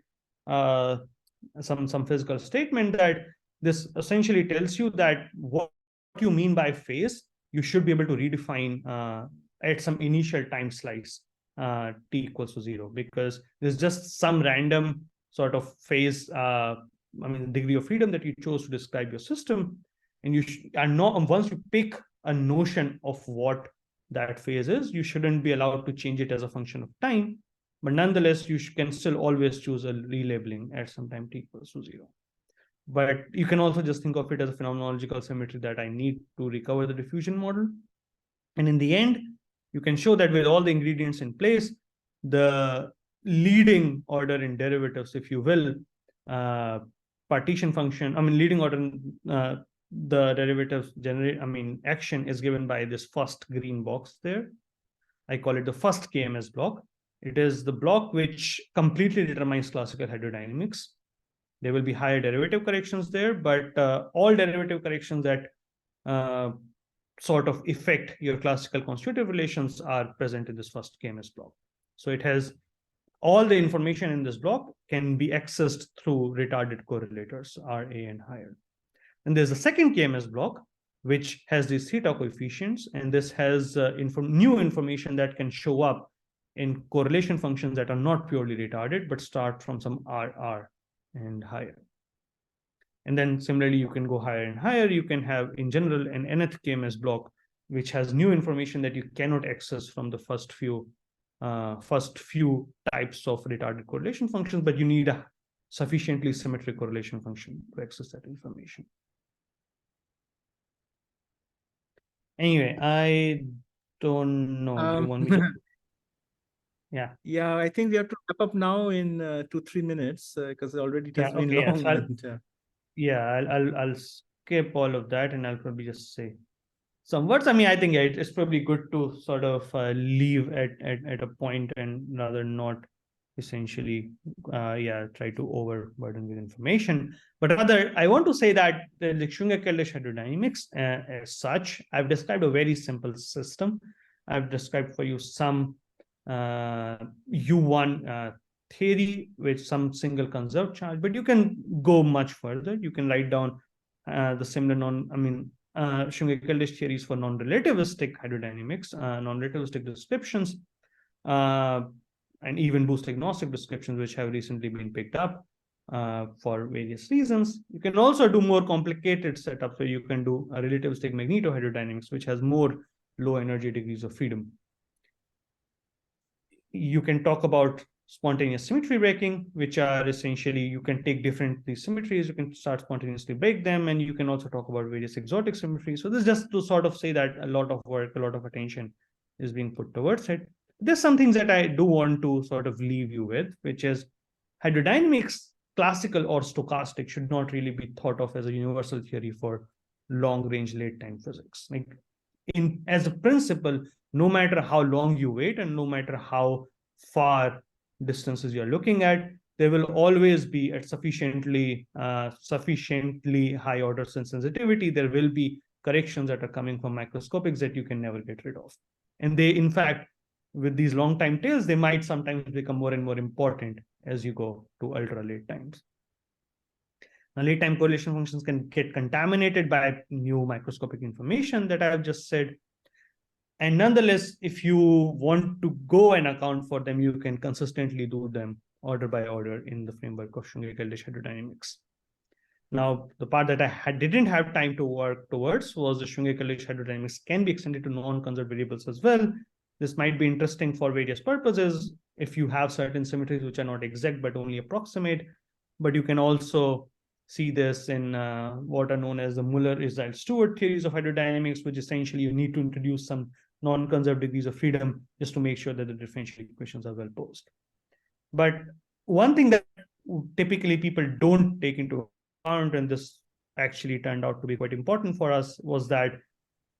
some physical statement that this essentially tells you that what you mean by phase, you should be able to redefine at some initial time slice t equals to 0, because there's just some random sort of phase, degree of freedom that you chose to describe your system. And you are not, once you pick a notion of what that phase is, you shouldn't be allowed to change it as a function of time. But nonetheless, you can still always choose a relabeling at some time t equals to 0. But you can also just think of it as a phenomenological symmetry that I need to recover the diffusion model. And in the end, you can show that with all the ingredients in place, the leading order in derivatives, if you will, partition function, leading order, the derivatives action is given by this first green box there. I call it the first KMS block. It is the block which completely determines classical hydrodynamics. There will be higher derivative corrections there, but all derivative corrections that sort of affect your classical constitutive relations are present in this first KMS block. So it has all the information in this block can be accessed through retarded correlators, RA and higher. And there's a second KMS block, which has these theta coefficients, and this has new information that can show up in correlation functions that are not purely retarded, but start from some RR and higher. And then similarly, you can go higher and higher. You can have, in general, an nth KMS block, which has new information that you cannot access from the first few types of retarded correlation functions, but you need a sufficiently symmetric correlation function to access that information. Anyway, I don't know. Do you want me to? Yeah. Yeah, I think we have to wrap up now in 2-3 minutes because already it has been long. Yeah, I'll skip all of that and I'll probably just say some words. I think it's probably good to sort of leave at a point and rather not essentially try to overburden with information. But rather, I want to say that the Schwinger-Keldysh hydrodynamics as such, I've described a very simple system. I've described for you some U1 theory with some single conserved charge, but you can go much further. You can write down the similar Schwinger-Keldysh theories for non-relativistic hydrodynamics, non-relativistic descriptions, and even boost agnostic descriptions, which have recently been picked up for various reasons. You can also do more complicated setups where you can do a relativistic magnetohydrodynamics, which has more low energy degrees of freedom. You can talk about spontaneous symmetry breaking, which are essentially, you can take different these symmetries, you can start spontaneously break them, and you can also talk about various exotic symmetries. So this is just to sort of say that a lot of work, a lot of attention is being put towards it. There's some things that I do want to sort of leave you with, which is hydrodynamics, classical or stochastic, should not really be thought of as a universal theory for long-range late-time physics. Like, as a principle, no matter how long you wait and no matter how far distances you're looking at, there will always be at sufficiently high order sensitivity. There will be corrections that are coming from microscopics that you can never get rid of. And they, in fact, with these long time tails, they might sometimes become more and more important as you go to ultra late times. Now, late time correlation functions can get contaminated by new microscopic information that I have just said. And nonetheless, if you want to go and account for them, you can consistently do them order by order in the framework of Schwinger-Keldysh hydrodynamics. Now, the part that I didn't have time to work towards was the Schwinger-Keldysh hydrodynamics can be extended to non-conserved variables as well. This might be interesting for various purposes if you have certain symmetries which are not exact but only approximate. But you can also see this in what are known as the Muller-Israel-Stewart theories of hydrodynamics, which essentially you need to introduce some non-conserved degrees of freedom just to make sure that the differential equations are well posed. But one thing that typically people don't take into account, and this actually turned out to be quite important for us, was that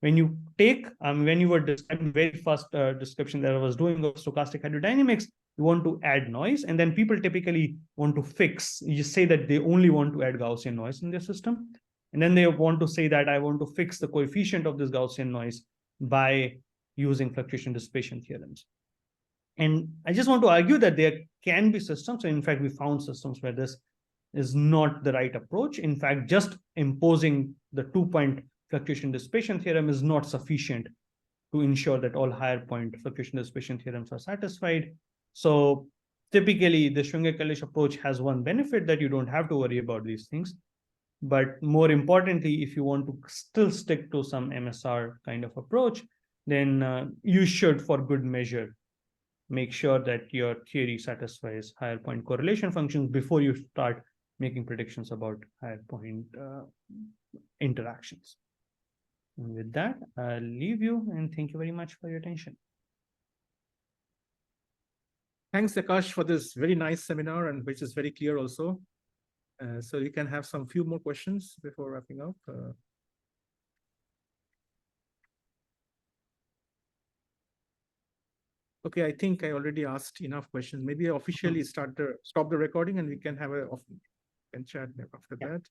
when you take, when you were describing very first description that I was doing of stochastic hydrodynamics, you want to add noise, and then people typically want to fix, you say that they only want to add Gaussian noise in their system. And then they want to say that I want to fix the coefficient of this Gaussian noise by using fluctuation-dissipation theorems. And I just want to argue that there can be systems, and in fact, we found systems where this is not the right approach. In fact, just imposing the 2-point fluctuation-dissipation theorem is not sufficient to ensure that all higher point fluctuation-dissipation theorems are satisfied. So typically, the Schwinger-Keldysh approach has one benefit, that you don't have to worry about these things. But more importantly, if you want to still stick to some MSR kind of approach, then you should, for good measure, make sure that your theory satisfies higher point correlation functions before you start making predictions about higher point interactions. And with that, I'll leave you, and thank you very much for your attention. Thanks, Akash, for this very nice seminar, and which is very clear also. So you can have some few more questions before wrapping up. Okay, I think I already asked enough questions. Maybe I officially stop the recording, and we can have a chat after that.